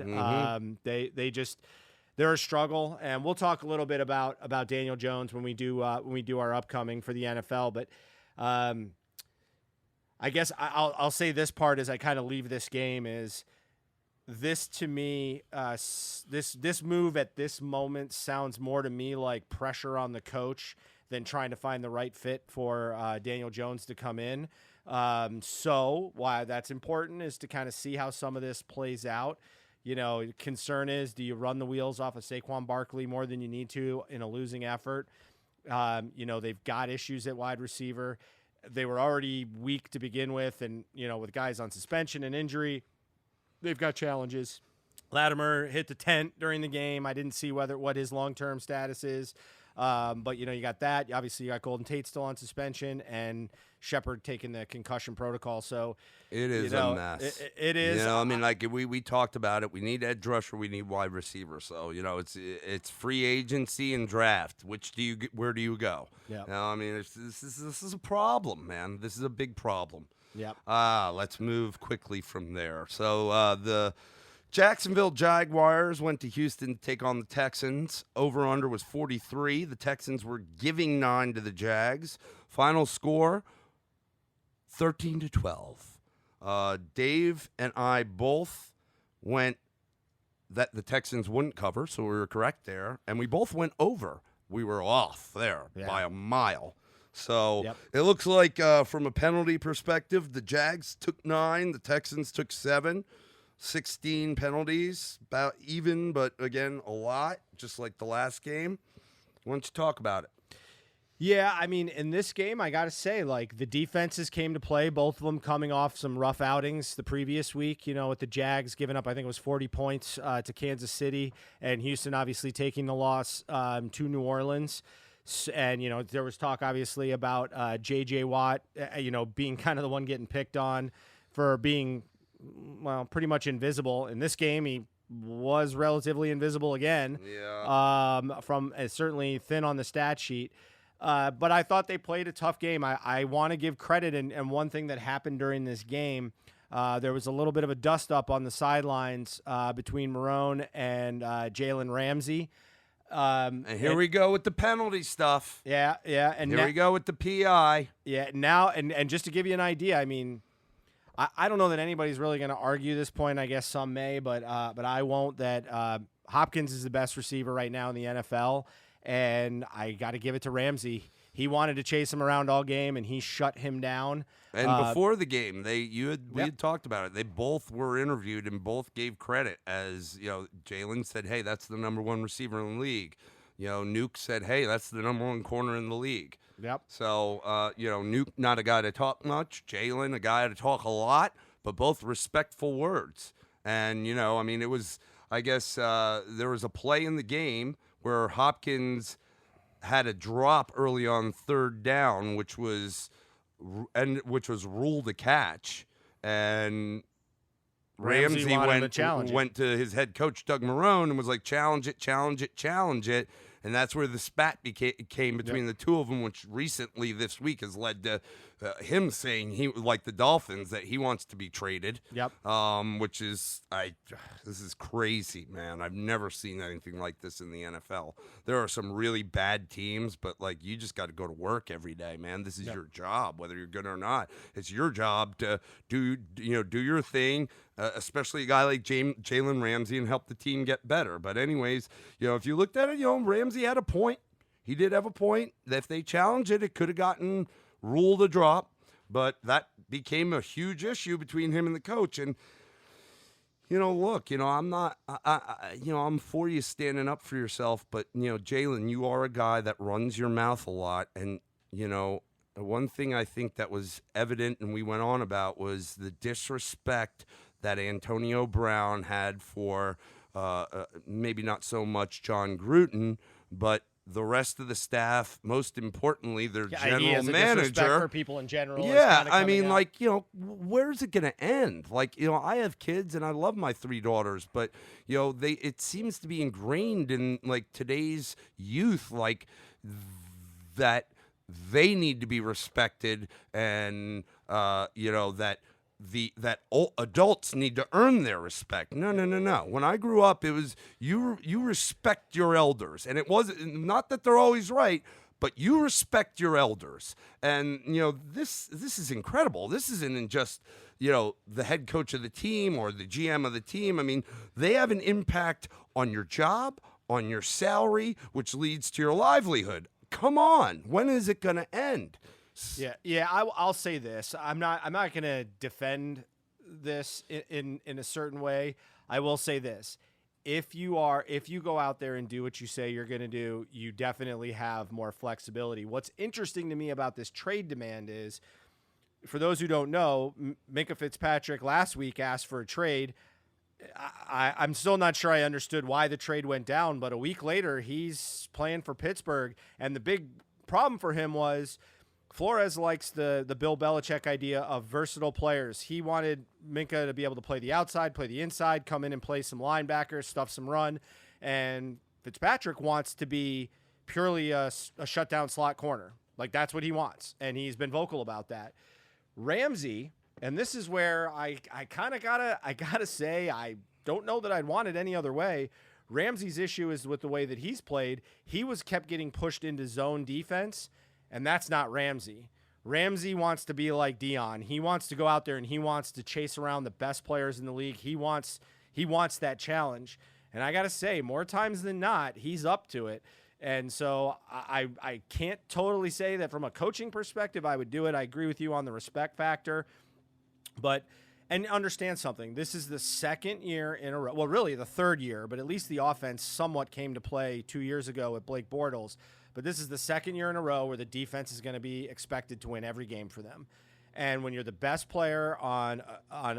[SPEAKER 2] They're a struggle, and we'll talk a little bit about Daniel Jones when we do our upcoming for the NFL. But I guess I'll say this part as I kind of leave this game is this, to me, this move at this moment sounds more to me like pressure on the coach than trying to find the right fit for Daniel Jones to come in. So why that's important is to kind of see how some of this plays out. Concern is, do you run the wheels off of Saquon Barkley more than you need to in a losing effort? They've got issues at wide receiver. They were already weak to begin with, and, with guys on suspension and injury, they've got challenges. Latimer hit the tent during the game. I didn't see what his long-term status is. But, you got that. Obviously, you got Golden Tate still on suspension, and Shepard taking the concussion protocol. So
[SPEAKER 1] it is a mess.
[SPEAKER 2] It is.
[SPEAKER 1] I mean, like we talked about it. We need edge rusher. We need wide receiver. So, it's free agency and draft. Where do you go?
[SPEAKER 2] Yeah.
[SPEAKER 1] I mean, this is a problem, man. This is a big problem.
[SPEAKER 2] Yep.
[SPEAKER 1] Let's move quickly from there. So the Jacksonville Jaguars went to Houston to take on the Texans. Over-under was 43. The Texans were giving 9 to the Jags. Final score, 13-12. Dave and I both went that the Texans wouldn't cover, so we were correct there. And we both went over. We were off there by a mile. So It looks like from a penalty perspective, the Jags took 9, the Texans took 7. 16 penalties, about even, but again, a lot, just like the last game. Why don't you talk about it?
[SPEAKER 2] Yeah, I mean, in this game, I got to say, like, the defenses came to play, both of them coming off some rough outings the previous week, with the Jags giving up, I think it was 40 points to Kansas City, and Houston obviously taking the loss to New Orleans. And, there was talk, obviously, about J.J. Watt, being kind of the one getting picked on for being, well, pretty much invisible. In this game, he was relatively invisible again.
[SPEAKER 1] Yeah.
[SPEAKER 2] From certainly thin on the stat sheet. But I thought they played a tough game. I want to give credit, and one thing that happened during this game, there was a little bit of a dust-up on the sidelines between Marone and Jalen Ramsey.
[SPEAKER 1] And here we go with the penalty stuff.
[SPEAKER 2] Yeah. And
[SPEAKER 1] here we go with the PI.
[SPEAKER 2] Yeah, now, and just to give you an idea, I mean, I don't know that anybody's really going to argue this point. I guess some may, but I won't. That Hopkins is the best receiver right now in the NFL, and I got to give it to Ramsey. He wanted to chase him around all game, and he shut him down.
[SPEAKER 1] And before the game, we had talked about it. They both were interviewed and both gave credit, as Jalen said, "Hey, that's the number 1 receiver in the league." Nuke said, "Hey, that's the number 1 corner in the league."
[SPEAKER 2] Yep.
[SPEAKER 1] So, Nuke, not a guy to talk much. Jalen, a guy to talk a lot, but both respectful words. And, I mean, it was, I guess, there was a play in the game where Hopkins had a drop early on 3rd down, which was ruled a catch. And Ramsey went to his head coach, Doug Marone, and was like, challenge it. And that's where the spat came between the two of them, which recently this week has led to him saying he, like the Dolphins, that he wants to be traded.
[SPEAKER 2] Yep.
[SPEAKER 1] Which is, this is crazy, man. I've never seen anything like this in the NFL. There are some really bad teams, but like you just got to go to work every day, man. This is your job, whether you're good or not. It's your job to do your thing. Especially a guy like Jalen Ramsey, and help the team get better. But anyways, if you looked at it, Ramsey had a point. he did have a point. That if they challenged it, it could have gotten ruled a drop. But that became a huge issue between him and the coach. And, look, I'm not, I'm for you standing up for yourself. But, Jalen, you are a guy that runs your mouth a lot. And, one thing I think that was evident and we went on about was the disrespect that Antonio Brown had for maybe not so much John Gruden, but the rest of the staff, most importantly, their general
[SPEAKER 2] he has a
[SPEAKER 1] manager.
[SPEAKER 2] disrespect for people in general.
[SPEAKER 1] Yeah, I mean, where's it going to end? I have kids and I love my 3 daughters, but it seems to be ingrained in today's youth, that they need to be respected, and that adults need to earn their respect. No. When I grew up, it was you respect your elders, and it wasn't not that they're always right, but you respect your elders. And this is incredible. This isn't just the head coach of the team or the GM of the team. I mean, they have an impact on your job, on your salary, which leads to your livelihood. Come on, when is it going to end?
[SPEAKER 2] Yeah. I'll say this. I'm not going to defend this in a certain way. I will say this: if you go out there and do what you say you're going to do, you definitely have more flexibility. What's interesting to me about this trade demand is, for those who don't know, Minkah Fitzpatrick last week asked for a trade. I'm still not sure I understood why the trade went down, but a week later he's playing for Pittsburgh, and the big problem for him was Flores likes the Bill Belichick idea of versatile players. He wanted Minkah to be able to play the outside, play the inside, come in and play some linebackers, stuff some run, and Fitzpatrick wants to be purely a shutdown slot corner. That's what he wants, and he's been vocal about that. Ramsey, and this is where I kind of gotta say I don't know that I'd want it any other way. Ramsey's issue is with the way that he's played. He was kept getting pushed into zone defense, and that's not Ramsey. Ramsey wants to be like Dion. He wants to go out there and he wants to chase around the best players in the league. He wants that challenge. And I got to say, more times than not, he's up to it. And so I can't totally say that from a coaching perspective I would do it. I agree with you on the respect factor. And understand something. This is the second year in a row. Well, really the third year, but at least the offense somewhat came to play 2 years ago with Blake Bortles. But this is the second year in a row where the defense is going to be expected to win every game for them. And when you're the best player on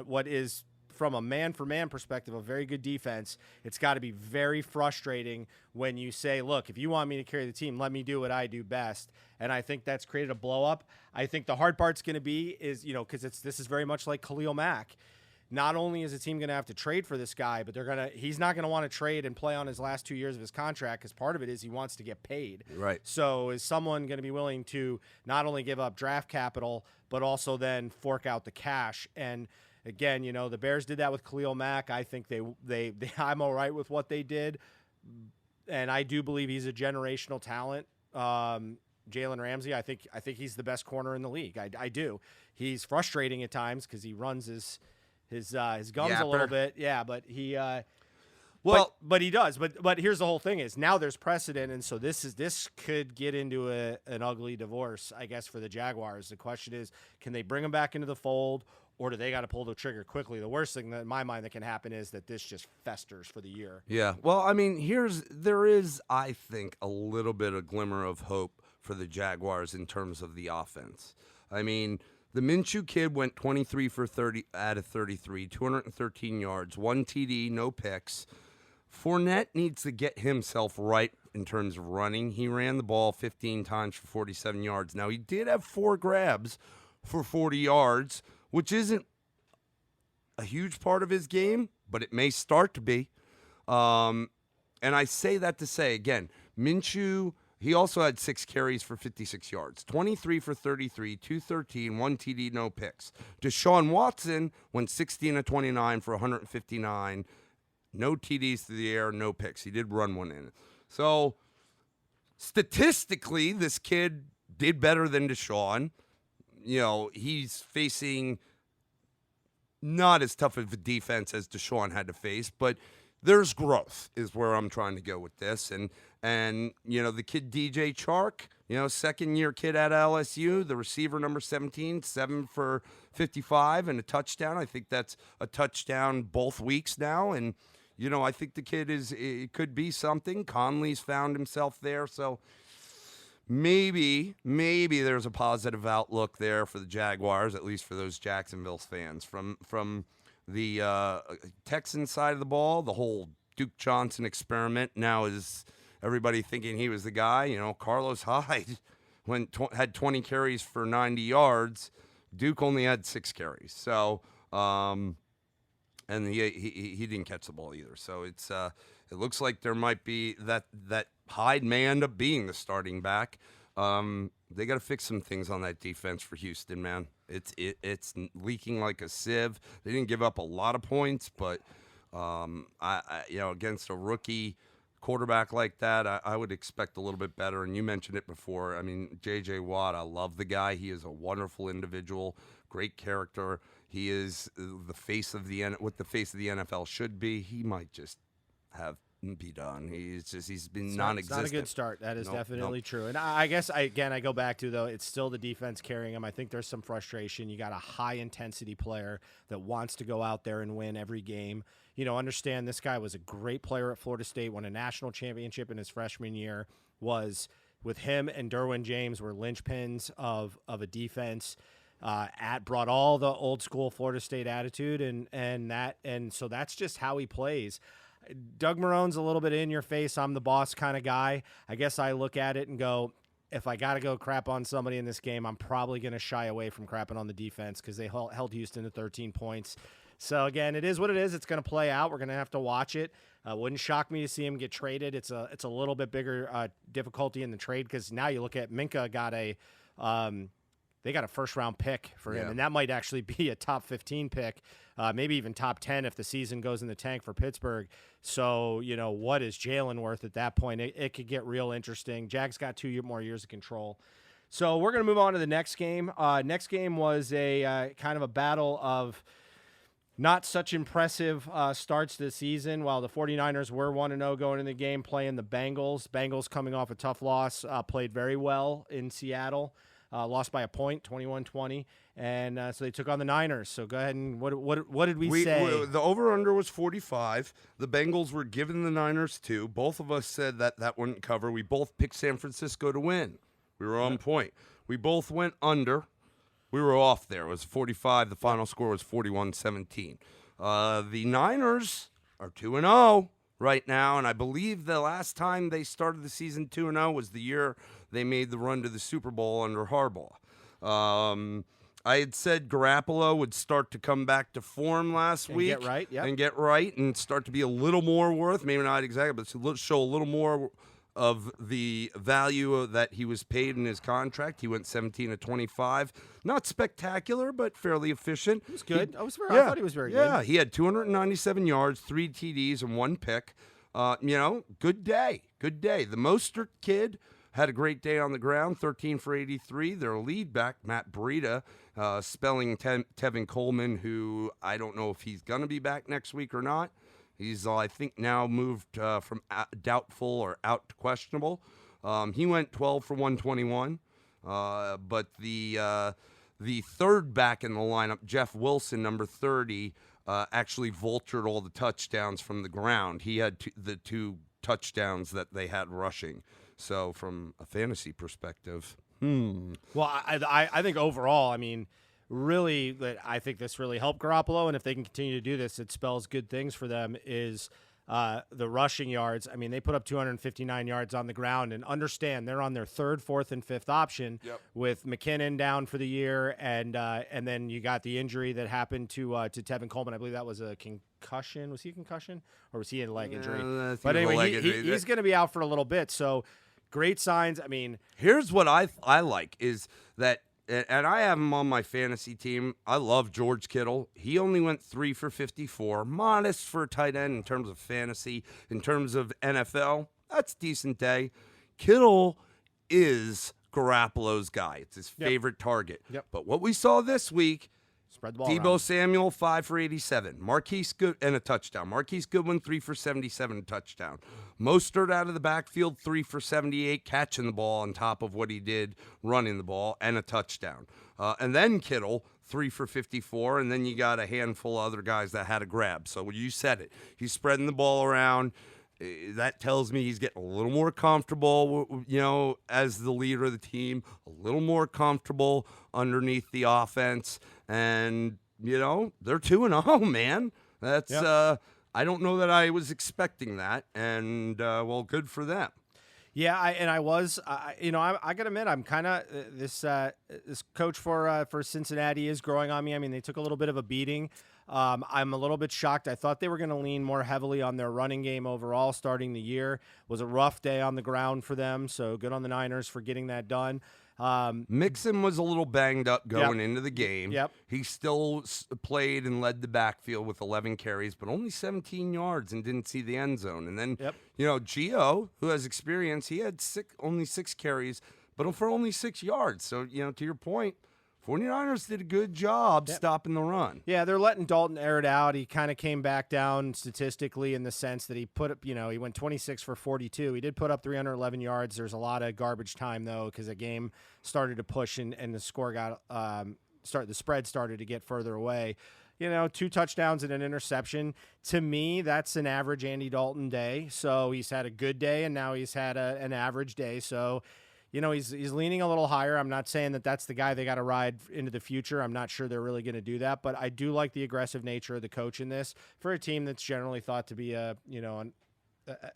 [SPEAKER 2] what is, from a man-for-man perspective, a very good defense, it's got to be very frustrating when you say, look, if you want me to carry the team, let me do what I do best. And I think that's created a blow-up. I think the hard part's going to be is, because this is very much like Khalil Mack. Not only is the team going to have to trade for this guy, but he's not going to want to trade and play on his last 2 years of his contract, because part of it is he wants to get paid.
[SPEAKER 1] Right.
[SPEAKER 2] So is someone going to be willing to not only give up draft capital, but also then fork out the cash? And again, the Bears did that with Khalil Mack. I think they I'm all right with what they did, and I do believe he's a generational talent. Jalen Ramsey, I think he's the best corner in the league. I do. He's frustrating at times because he runs his gums a little bit. Yeah, but he but he does. But here's the whole thing is now there's precedent, and so this could get into an ugly divorce, I guess, for the Jaguars. The question is, can they bring him back into the fold, or do they got to pull the trigger quickly? The worst thing that, in my mind, that can happen is that this just festers for the year.
[SPEAKER 1] Yeah. Well, I mean, there is, I think, a little bit of glimmer of hope for the Jaguars in terms of the offense. I mean, the Minshew kid went 23 for 30 out of 33, 213 yards, 1 TD, no picks. Fournette needs to get himself right in terms of running. He ran the ball 15 times for 47 yards. Now, he did have 4 grabs for 40 yards, which isn't a huge part of his game, but it may start to be. And I say that to say, again, Minshew, he also had 6 carries for 56 yards, 23 for 33, 213, 1 TD, no picks. Deshaun Watson went 16 of 29 for 159, no TDs through the air, no picks. He did run one in. So statistically, this kid did better than Deshaun. He's facing not as tough of a defense as Deshaun had to face, but there's growth is where I'm trying to go with this. And the kid DJ Chark, second-year kid at LSU, the receiver number 17, 7 for 55 and a touchdown. I think that's a touchdown both weeks now. And, I think the kid it could be something. Conley's found himself there. So maybe there's a positive outlook there for the Jaguars, at least for those Jacksonville fans. From the Texans side of the ball, the whole Duke Johnson experiment now is everybody thinking he was the guy. Carlos Hyde had 20 carries for 90 yards. Duke only had 6 carries. So, and he didn't catch the ball either. So it looks like there might be that Hyde may end up being the starting back. They got to fix some things on that defense for Houston, man. It's leaking like a sieve. They didn't give up a lot of points, but against a rookie quarterback like that, I would expect a little bit better. And you mentioned it before. I mean, J.J. Watt, I love the guy. He is a wonderful individual, great character. He is the face of what the face of the NFL should be. He might just be done. He's been non-existent.
[SPEAKER 2] It's not a good start. That is definitely true. And I guess I go back to, though, it's still the defense carrying him. I think there's some frustration. You got a high-intensity player that wants to go out there and win every game. Understand this guy was a great player at Florida State, won a national championship in his freshman year, was with him and Derwin James were linchpins of a defense. Brought all the old school Florida State attitude and so that's just how he plays. Doug Marone's a little bit in your face, I'm the boss kind of guy. I guess I look at it and go, if I got to go crap on somebody in this game, I'm probably going to shy away from crapping on the defense because they held Houston to 13 points. So again, it is what it is. It's going to play out. We're going to have to watch it. Wouldn't shock me to see him get traded. It's a little bit bigger difficulty in the trade because now you look at Minka got they got a first-round pick for him, and that might actually be a top 15 pick, maybe even top 10 if the season goes in the tank for Pittsburgh. So, what is Jalen worth at that point? It could get real interesting. Jags got 2 more years of control. So we're going to move on to the next game. Next game was a kind of a battle of not such impressive starts this season. While the 49ers were 1-0 going in the game, playing the Bengals. Bengals coming off a tough loss, played very well in Seattle. Lost by a point, 21-20, and so they took on the Niners. So go ahead and what did we say?
[SPEAKER 1] The over-under was 45. The Bengals were giving the Niners 2. Both of us said that wouldn't cover. We both picked San Francisco to win. We were on point. We both went under. We were off there. It was 45. The final score was 41-17. The Niners are 2-0 right now, and I believe the last time they started the season 2-0 was the year they made the run to the Super Bowl under Harbaugh. I had said Garoppolo would start to come back to form last week.
[SPEAKER 2] And
[SPEAKER 1] get right and start to be a little more worth, maybe not exactly, but show a little more of the value that he was paid in his contract. He went 17-25. Not spectacular, but fairly efficient.
[SPEAKER 2] It was good. I thought he was very good.
[SPEAKER 1] Yeah, he had 297 yards, 3 TDs, and 1 pick. Good day. Good day. The Mostert kid had a great day on the ground, 13 for 83. Their lead back, Matt Breida, spelling Tevin Coleman, who I don't know if he's going to be back next week or not. He's, I think, now moved from doubtful or out to questionable. He went 12 for 121. But the third back in the lineup, Jeff Wilson, number 30, actually vultured all the touchdowns from the ground. He had the 2 touchdowns that they had rushing. So from a fantasy perspective,
[SPEAKER 2] Well, I think overall, I mean, really, I think this really helped Garoppolo, and if they can continue to do this, it spells good things for them, is the rushing yards. I mean, they put up 259 yards on the ground, and understand they're on their 3rd, 4th, and 5th option with McKinnon down for the year, and then you got the injury that happened to Tevin Coleman. I believe that was a concussion. Was he a concussion, or was he a leg injury? But anyway, he's going to be out for a little bit, so great signs. I mean,
[SPEAKER 1] here's what I like is that, and I have him on my fantasy team. I love George Kittle. He only went 3 for 54. Modest for a tight end in terms of fantasy. In terms of NFL, that's a decent day. Kittle is Garoppolo's guy. It's his favorite target.
[SPEAKER 2] Yep.
[SPEAKER 1] But what we saw this week,
[SPEAKER 2] Spread the ball
[SPEAKER 1] Debo
[SPEAKER 2] around.
[SPEAKER 1] Samuel, 5 for 87. Marquise Good and a touchdown. Marquise Goodwin, 3 for 77, touchdown. Mostert out of the backfield, 3 for 78, catching the ball on top of what he did running the ball, and a touchdown. And then Kittle, 3 for 54, and then you got a handful of other guys that had a grab. So you said it. He's spreading the ball around. That tells me he's getting a little more comfortable, as the leader of the team, a little more comfortable underneath the offense. And, they're 2-0, man. That's, I don't know that I was expecting that. And, good for them.
[SPEAKER 2] Yeah, I got to admit, I'm kind of this coach for Cincinnati is growing on me. I mean, they took a little bit of a beating. I'm a little bit shocked. I thought they were going to lean more heavily on their running game overall starting the year. It was a rough day on the ground for them, so good on the Niners for getting that done.
[SPEAKER 1] Mixon was a little banged up going into the game.
[SPEAKER 2] Yep.
[SPEAKER 1] He still played and led the backfield with 11 carries, but only 17 yards and didn't see the end zone. And then, Gio, who has experience, he had only 6 carries, but for only 6 yards. So, to your point, 49ers did a good job stopping the run.
[SPEAKER 2] Yeah, they're letting Dalton air it out. He kind of came back down statistically in the sense that he put up, he went 26 for 42. He did put up 311 yards. There's a lot of garbage time, though, because the game started to push and the score got the spread started to get further away. 2 touchdowns and an interception. To me, that's an average Andy Dalton day. So he's had a good day, and now he's had an average day. So he's leaning a little higher. I'm not saying that that's the guy they got to ride into the future. I'm not sure they're really going to do that, but I do like the aggressive nature of the coach in this for a team that's generally thought to be an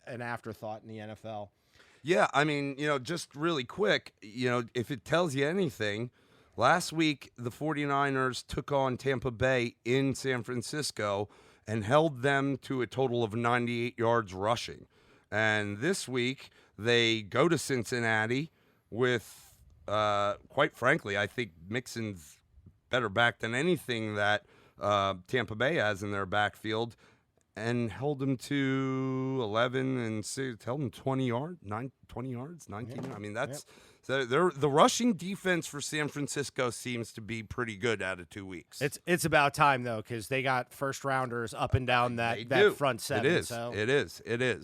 [SPEAKER 2] afterthought in the NFL.
[SPEAKER 1] Yeah, I mean, just really quick, if it tells you anything, last week the 49ers took on Tampa Bay in San Francisco and held them to a total of 98 yards rushing. And this week they go to Cincinnati with, quite frankly, I think Mixon's better back than anything that Tampa Bay has in their backfield, and held him to 11 and 6, held him 20 yards, 19 yards. I mean, that's the rushing defense for San Francisco seems to be pretty good out of 2 weeks.
[SPEAKER 2] It's about time, though, because they got first rounders up and down that front seven.
[SPEAKER 1] It is.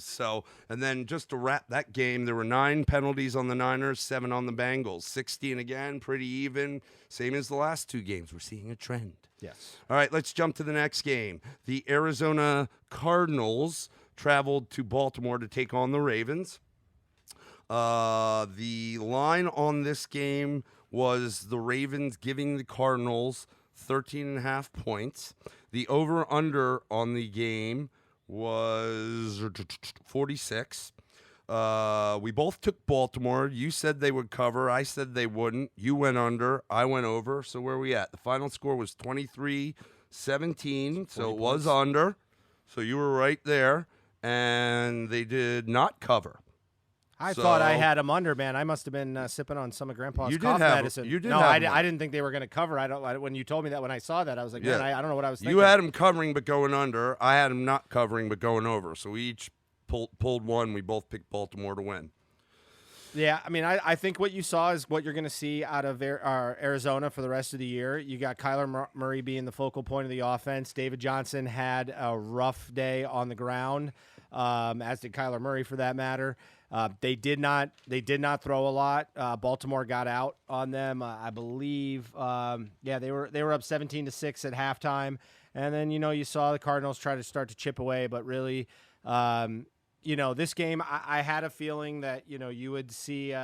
[SPEAKER 1] So, and then just to wrap that game, there were 9 penalties on the Niners, 7 on the Bengals, 16 again, pretty even, same as the last 2 games. We're seeing a trend.
[SPEAKER 2] Yes.
[SPEAKER 1] All right, let's jump to the next game. The Arizona Cardinals traveled to Baltimore to take on the Ravens. The line on this game was the Ravens giving the Cardinals 13.5 points. The over-under on the game was 46. We both took Baltimore. You said they would cover. I said they wouldn't. You went under. I went over. So where are we at? The final score was 23-17, so it was under. So you were right there. And they did not cover.
[SPEAKER 2] I thought I had them under, man. I must have been sipping on some of Grandpa's cough medicine.
[SPEAKER 1] I
[SPEAKER 2] didn't think they were going to cover. When you told me that, when I saw that, I was like, man, I don't know what I was thinking.
[SPEAKER 1] You had them covering but going under. I had them not covering but going over. So we each pulled one. We both picked Baltimore to win.
[SPEAKER 2] Yeah, I mean, I think what you saw is what you're going to see out of Arizona for the rest of the year. You got Kyler Murray being the focal point of the offense. David Johnson had a rough day on the ground, as did Kyler Murray for that matter. They did not throw a lot. Baltimore got out on them. I believe. They were up 17-6 at halftime, and then you saw the Cardinals try to start to chip away, but really. This game, I had a feeling that, you would see,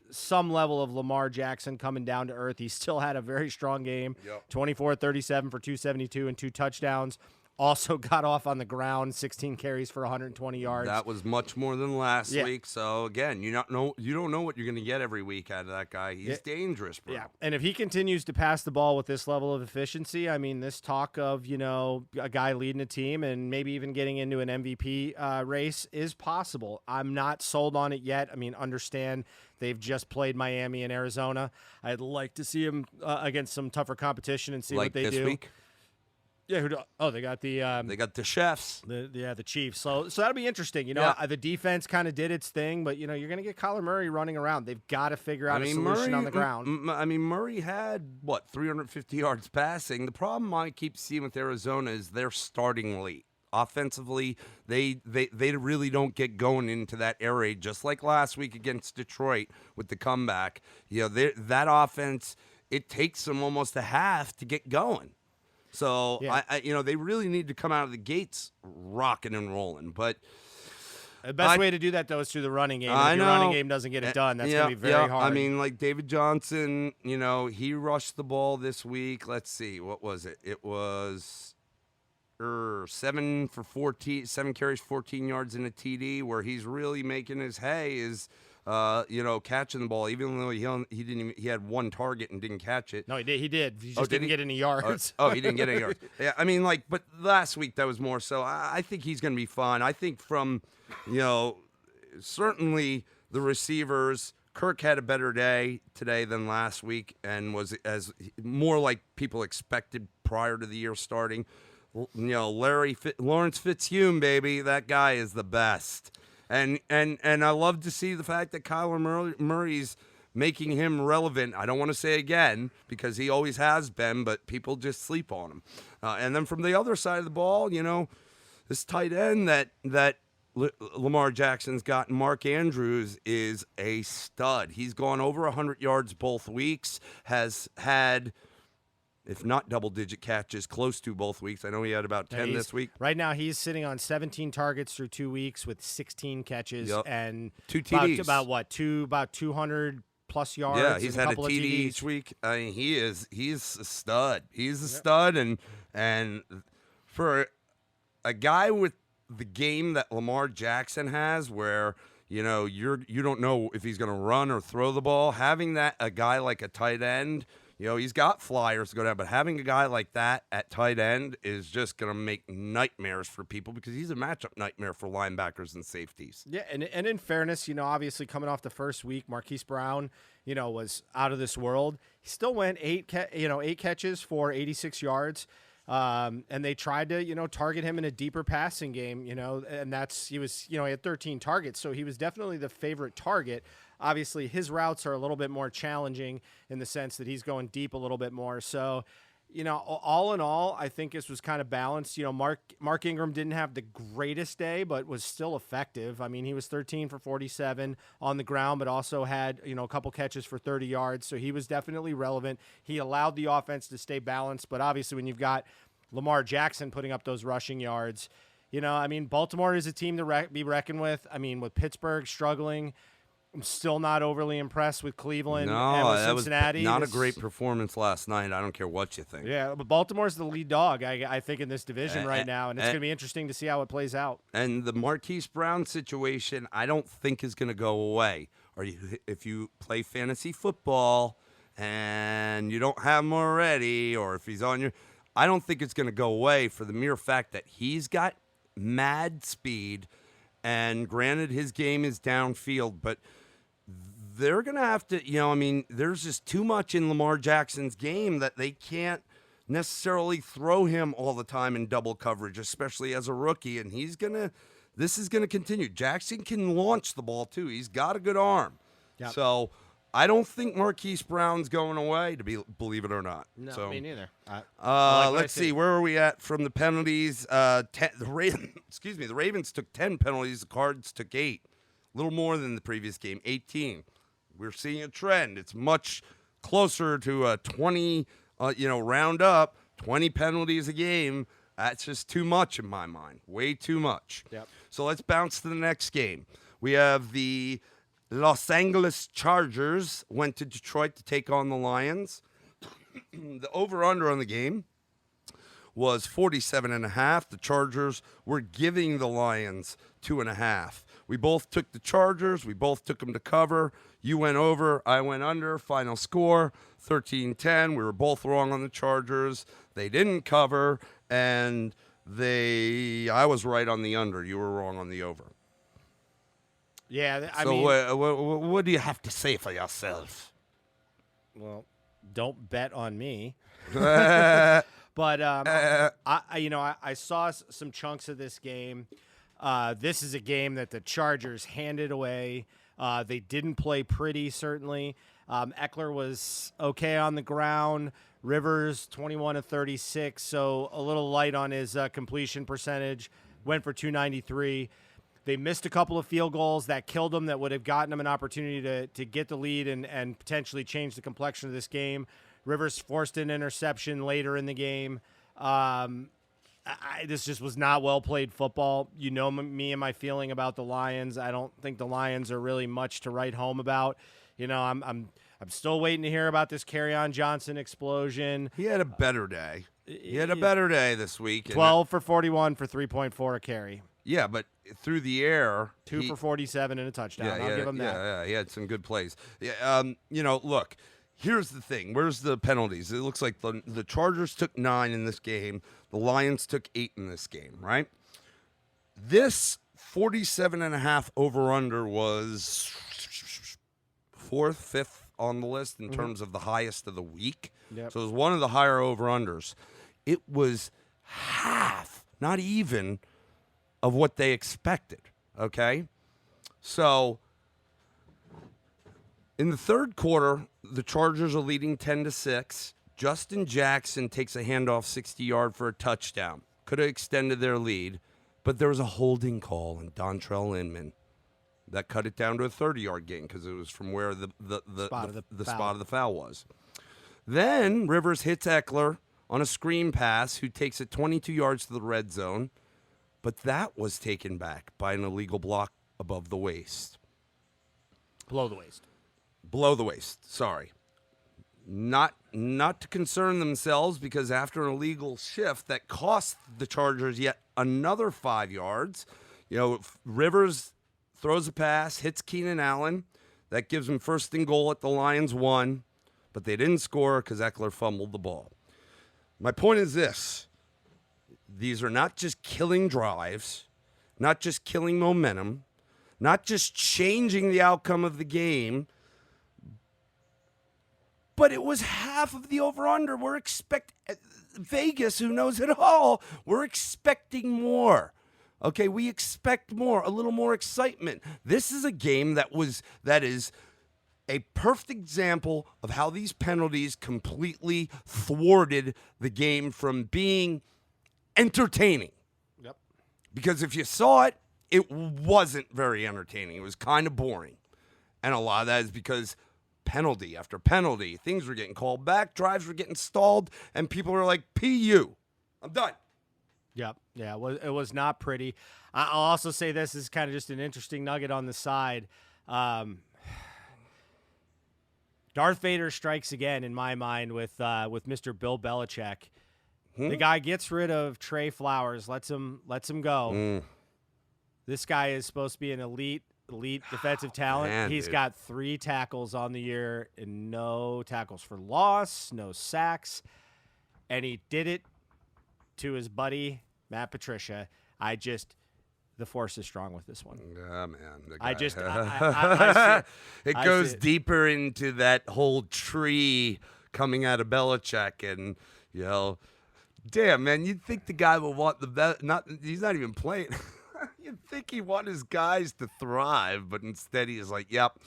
[SPEAKER 2] some level of Lamar Jackson coming down to earth. He still had a very strong game, 24-37 for 272 and 2 touchdowns. Also got off on the ground, 16 carries for 120 yards.
[SPEAKER 1] That was much more than last week. So again, you don't know what you're going to get every week out of that guy. He's dangerous, bro.
[SPEAKER 2] Yeah, and if he continues to pass the ball with this level of efficiency, I mean, this talk of a guy leading a team and maybe even getting into an MVP race is possible. I'm not sold on it yet. I mean, understand they've just played Miami and Arizona. I'd like to see him against some tougher competition and see what they do.
[SPEAKER 1] This week?
[SPEAKER 2] Yeah. They got
[SPEAKER 1] They got the chefs.
[SPEAKER 2] the Chiefs. So that'll be interesting. The defense kind of did its thing, but you're going to get Kyler Murray running around. They've got to figure out a solution on the ground.
[SPEAKER 1] Murray had 350 yards passing. The problem I keep seeing with Arizona is they're starting late. Offensively, they really don't get going into that air raid, just like last week against Detroit with the comeback. That offense, it takes them almost a half to get going. So,
[SPEAKER 2] yeah.
[SPEAKER 1] They really need to come out of the gates rocking and rolling. But
[SPEAKER 2] the best way to do that, though, is through the running game. If your running game doesn't get it done, that's going to be very hard.
[SPEAKER 1] I mean, like David Johnson, he rushed the ball this week. Let's see. What was it? It was 7 carries, 14 yards in a TD, where he's really making his hay is catching the ball, even though he had one target and didn't catch it.
[SPEAKER 2] No, he did. He just didn't get any yards.
[SPEAKER 1] He didn't get any yards. Yeah, I mean, but last week that was more so. I think he's going to be fine. I think from, certainly the receivers, Kirk had a better day today than last week and was as more like people expected prior to the year starting. Lawrence Fitzhume, baby, that guy is the best. And I love to see the fact that Kyler Murray's making him relevant. I don't want to say again because he always has been, but people just sleep on him. And then from the other side of the ball, this tight end that Lamar Jackson's got, Mark Andrews, is a stud. He's gone over 100 yards both weeks, has had, if not double-digit catches, close to both weeks. I know he had about 10 this week.
[SPEAKER 2] Right now, he's sitting on 17 targets through 2 weeks with 16 catches and
[SPEAKER 1] 2 TDs.
[SPEAKER 2] About 200-plus yards.
[SPEAKER 1] Yeah, he's had a
[SPEAKER 2] TD
[SPEAKER 1] each week. I mean, he's a stud. He's a stud, and for a guy with the game that Lamar Jackson has, where you don't know if he's going to run or throw the ball, having a guy like a tight end. He's got flyers to go down, but having a guy like that at tight end is just going to make nightmares for people because he's a matchup nightmare for linebackers and safeties.
[SPEAKER 2] Yeah, and in fairness, obviously coming off the first week, Marquise Brown, was out of this world. He still went 8 catches for 86 yards. And they tried to, target him in a deeper passing game, and he had 13 targets, so he was definitely the favorite target. Obviously, his routes are a little bit more challenging in the sense that he's going deep a little bit more. So, all in all, I think this was kind of balanced. Mark Ingram didn't have the greatest day, but was still effective. I mean, he was 13 for 47 on the ground, but also had, a couple catches for 30 yards. So he was definitely relevant. He allowed the offense to stay balanced. But obviously, when you've got Lamar Jackson putting up those rushing yards, Baltimore is a team to be reckoned with. I mean, with Pittsburgh struggling, I'm still not overly impressed with Cleveland and with Cincinnati.
[SPEAKER 1] That was not a great performance last night. I don't care what you think.
[SPEAKER 2] Yeah, but Baltimore's the lead dog, I think, in this division right now, and it's going to be interesting to see how it plays out.
[SPEAKER 1] And the Marquise Brown situation, I don't think is going to go away. If you play fantasy football and you don't have him already, or if he's on I don't think it's going to go away for the mere fact that he's got mad speed, and granted his game is downfield, but they're going to have to, there's just too much in Lamar Jackson's game that they can't necessarily throw him all the time in double coverage, especially as a rookie, and this is going to continue. Jackson can launch the ball too. He's got a good arm.
[SPEAKER 2] Yep.
[SPEAKER 1] So I don't think Marquise Brown's going away, believe it or not.
[SPEAKER 2] No, me neither.
[SPEAKER 1] Let's see. Where are we at from the penalties? The Ravens took 10 penalties. The Cards took 8. A little more than the previous game, 18. We're seeing a trend. It's much closer to a 20, round up, 20 penalties a game. That's just too much in my mind. Way too much.
[SPEAKER 2] Yep.
[SPEAKER 1] So let's bounce to the next game. We have the Los Angeles Chargers went to Detroit to take on the Lions. The over-under on the game was 47.5. The Chargers were giving the Lions 2.5. We both took the Chargers. We both took them to cover. You went over. I went under. Final score, 13-10. We were both wrong on the Chargers. They didn't cover, and I was right on the under. You were wrong on the over.
[SPEAKER 2] Yeah,
[SPEAKER 1] what do you have to say for yourself?
[SPEAKER 2] Well, don't bet on me. But I saw some chunks of this game. This is a game that the Chargers handed away. They didn't play pretty, certainly. Eckler was okay on the ground. Rivers, 21 of 36, so a little light on his completion percentage. Went for 293. They missed a couple of field goals that killed them, that would have gotten them an opportunity to get the lead and potentially change the complexion of this game. Rivers forced an interception later in the game. This just was not well-played football. You know me and my feeling about the Lions. I don't think the Lions are really much to write home about. I'm still waiting to hear about this Kerryon Johnson explosion.
[SPEAKER 1] He had a better day. He had a better day this week.
[SPEAKER 2] 12 for 41 for 3.4 a carry.
[SPEAKER 1] Yeah, but through the air.
[SPEAKER 2] 2 for 47 and a touchdown. I'll give him that.
[SPEAKER 1] Yeah, he had some good plays. Yeah, look, here's the thing. Where's the penalties? It looks like the Chargers took 9 in this game. The Lions took 8 in this game, right? This 47.5 over-under was 4th, 5th on the list in terms of the highest of the week.
[SPEAKER 2] Yep.
[SPEAKER 1] So it was one of the higher over-unders. It was half, not even, of what they expected, okay? So in the third quarter, the Chargers are leading 10-6. Justin Jackson takes a handoff 60-yard for a touchdown. Could have extended their lead, but there was a holding call on Dontrell Inman that cut it down to a 30-yard gain because it was from where the spot of the foul was. Then Rivers hits Eckler on a screen pass, who takes it 22 yards to the red zone, but that was taken back by an illegal block above the waist.
[SPEAKER 2] Below the waist.
[SPEAKER 1] Below the waist, sorry. Not to concern themselves, because after an illegal shift that cost the Chargers yet another 5 yards, Rivers throws a pass, hits Keenan Allen. That gives them 1st and goal at the Lions 1, but they didn't score because Eckler fumbled the ball. My point is this. These are not just killing drives, not just killing momentum, not just changing the outcome of the game, but it was half of the over-under. Vegas, who knows it all, we're expecting more. Okay, we expect more, a little more excitement. This is a game that is a perfect example of how these penalties completely thwarted the game from being entertaining.
[SPEAKER 2] Yep.
[SPEAKER 1] Because if you saw it, it wasn't very entertaining. It was kind of boring. And a lot of that is because penalty after penalty, things were getting called back, drives were getting stalled, and people were like, PU, I'm done.
[SPEAKER 2] Yep. Yeah, it was not pretty. I'll also say this is kind of just an interesting nugget on the side. Darth Vader strikes again in my mind with Mr. Bill Belichick. The guy gets rid of Trey Flowers, lets him go. This guy is supposed to be an elite defensive talent.
[SPEAKER 1] Man,
[SPEAKER 2] He's got 3 tackles on the year and no tackles for loss, no sacks, and he did it to his buddy Matt Patricia. The force is strong with this one.
[SPEAKER 1] Yeah, man.
[SPEAKER 2] It
[SPEAKER 1] goes deeper into that whole tree coming out of Belichick, and damn, man, you'd think the guy would want the best. He's not even playing. You'd think he want his guys to thrive, but instead he's like, "Yep,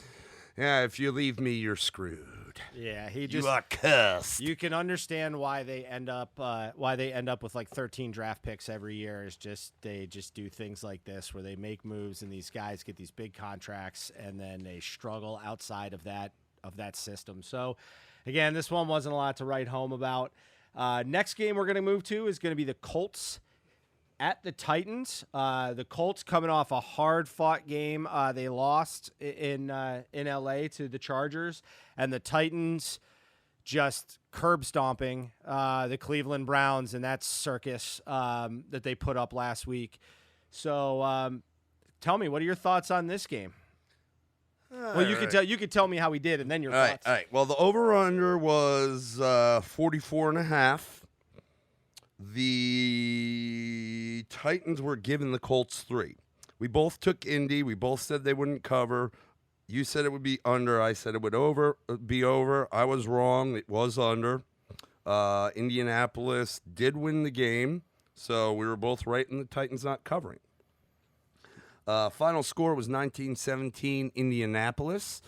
[SPEAKER 1] yeah, if you leave me, you're screwed."
[SPEAKER 2] Yeah,
[SPEAKER 1] you are cursed.
[SPEAKER 2] You can understand why they end up with like 13 draft picks every year. Is just they just do things like this where they make moves and these guys get these big contracts and then they struggle outside of that system. So again, this one wasn't a lot to write home about. Next game we're going to move to is going to be the Colts at the Titans. The Colts coming off a hard-fought game. They lost in LA to the Chargers, and the Titans just curb stomping the Cleveland Browns in that circus that they put up last week. So tell me, what are your thoughts on this game? Well, you could tell me how he did, and then your thoughts.
[SPEAKER 1] All right. Well, the over/under was 44.5. The Titans were giving the Colts 3. We both took Indy. We both said they wouldn't cover. You said it would be under. I said it would be over. I was wrong. It was under. Indianapolis did win the game, so we were both right in the Titans not covering. Final score was 19-17 Indianapolis.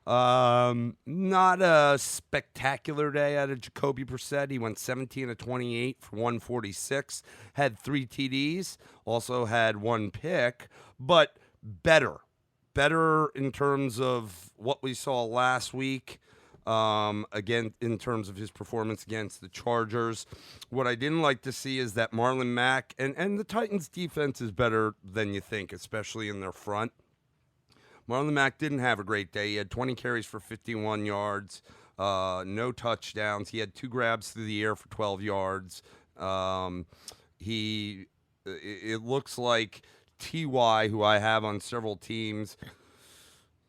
[SPEAKER 1] Not a spectacular day out of Jacoby Brissett. He went 17 of 28 for 146, had 3 TDs, also had 1 pick, but better in terms of what we saw last week. Again, in terms of his performance against the Chargers. What I didn't like to see is that Marlon Mack, and the Titans' defense is better than you think, especially in their front. Marlon Mack didn't have a great day. He had 20 carries for 51 yards, no touchdowns. He had 2 grabs through the air for 12 yards. It looks like T.Y., who I have on several teams,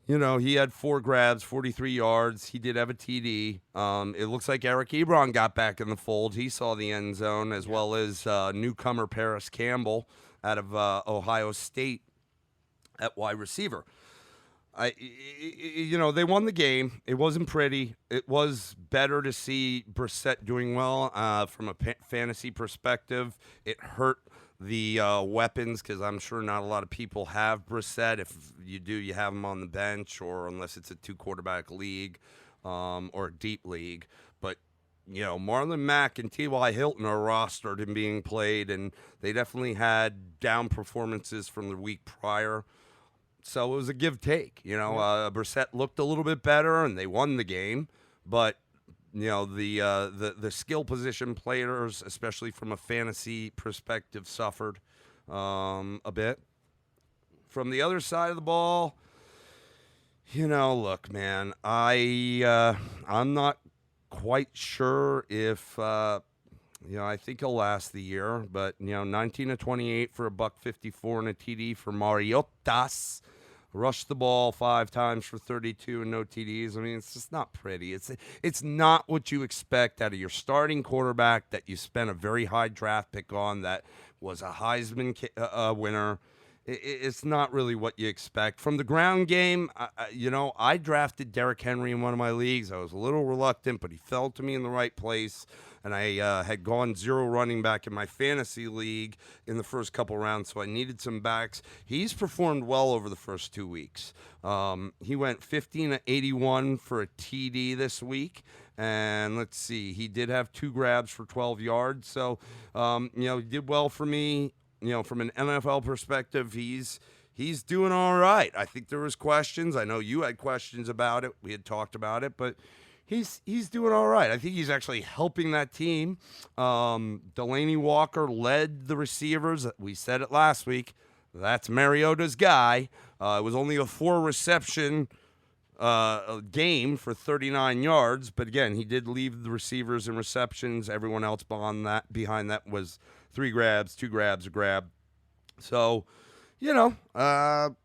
[SPEAKER 1] he had 4 grabs, 43 yards. He did have a TD. It looks like Eric Ebron got back in the fold. He saw the end zone, as well as newcomer Paris Campbell out of Ohio State at wide receiver. They won the game. It wasn't pretty. It was better to see Brissett doing well from a fantasy perspective. It hurt the weapons because I'm sure not a lot of people have Brissett. If you do, you have him on the bench, or unless it's a 2-quarterback league or a deep league. But Marlon Mack and T.Y. Hilton are rostered and being played, and they definitely had down performances from the week prior. So it was a give-take. Brissett looked a little bit better, and they won the game. But, the skill position players, especially from a fantasy perspective, suffered a bit. From the other side of the ball, look, man, I'm not quite sure if I think he'll last the year, but 19 of 28 for $154 and a TD for Mariotas. Rushed the ball 5 times for 32 and no TDs. I mean, it's just not pretty. It's not what you expect out of your starting quarterback that you spent a very high draft pick on, that was a Heisman winner. It's not really what you expect. From the ground game, I drafted Derrick Henry in one of my leagues. I was a little reluctant, but he fell to me in the right place. And I had gone 0 running back in my fantasy league in the first couple rounds, so I needed some backs. He's performed well over the first 2 weeks. He went 15 of 81 for a TD this week. And let's see, he did have 2 grabs for 12 yards. So, he did well for me. From an NFL perspective, he's doing all right. I think there was questions. I know you had questions about it. We had talked about it, but he's doing all right. I think he's actually helping that team. Delaney Walker led the receivers. We said it last week. That's Mariota's guy. It was only a 4-reception game for 39 yards, but again, he did leave the receivers in receptions. Everyone else behind that was 3 grabs, 2 grabs, a grab. So, kind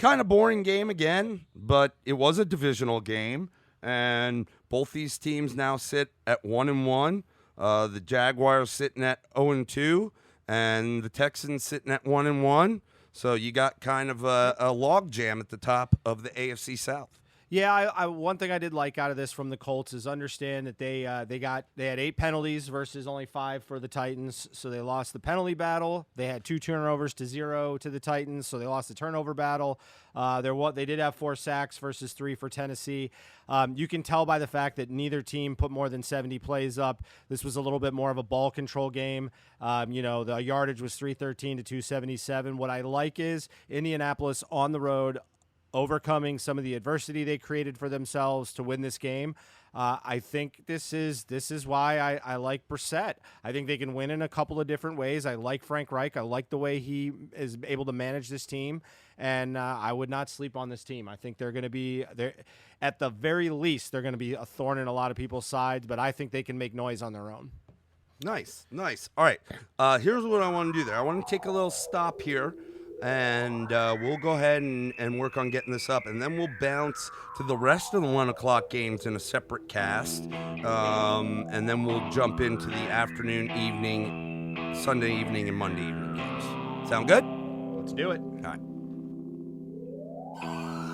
[SPEAKER 1] of boring game again, but it was a divisional game, and both these teams now sit at 1-1. The Jaguars sitting at 0-2, and the Texans sitting at 1-1. So you got kind of a log jam at the top of the AFC South.
[SPEAKER 2] Yeah, one thing I did like out of this from the Colts is understand that they had 8 penalties versus only 5 for the Titans, so they lost the penalty battle. They had 2 turnovers to 0 to the Titans, so they lost the turnover battle. They did have 4 sacks versus 3 for Tennessee. You can tell by the fact that neither team put more than 70 plays up. This was a little bit more of a ball control game. The yardage was 313 to 277. What I like is Indianapolis on the road, overcoming some of the adversity they created for themselves to win this game. I think this is why I like Brissett. I think they can win in a couple of different ways. I like Frank Reich. I like the way he is able to manage this team, and I would not sleep on this team. I think they're going to be there at the very least. They're going to be a thorn in a lot of people's sides, but I think they can make noise on their own.
[SPEAKER 1] Nice. All right. Here's what I want to do there. I want to take a little stop here. And we'll go ahead and work on getting this up, and then we'll bounce to the rest of the 1 o'clock games in a separate cast, and then we'll jump into the afternoon, evening, Sunday evening, and Monday evening games. Sound good?
[SPEAKER 2] Let's do it.
[SPEAKER 1] All right.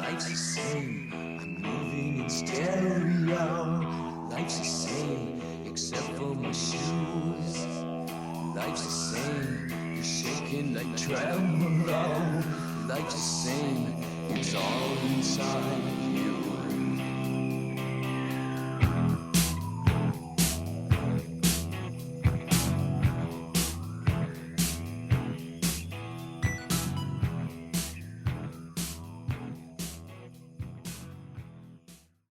[SPEAKER 3] Life's the same. I'm moving in stereo. Life's the same. except for my shoes. Life's the same, you're shaking like tremolo. Life's the same, it's all inside.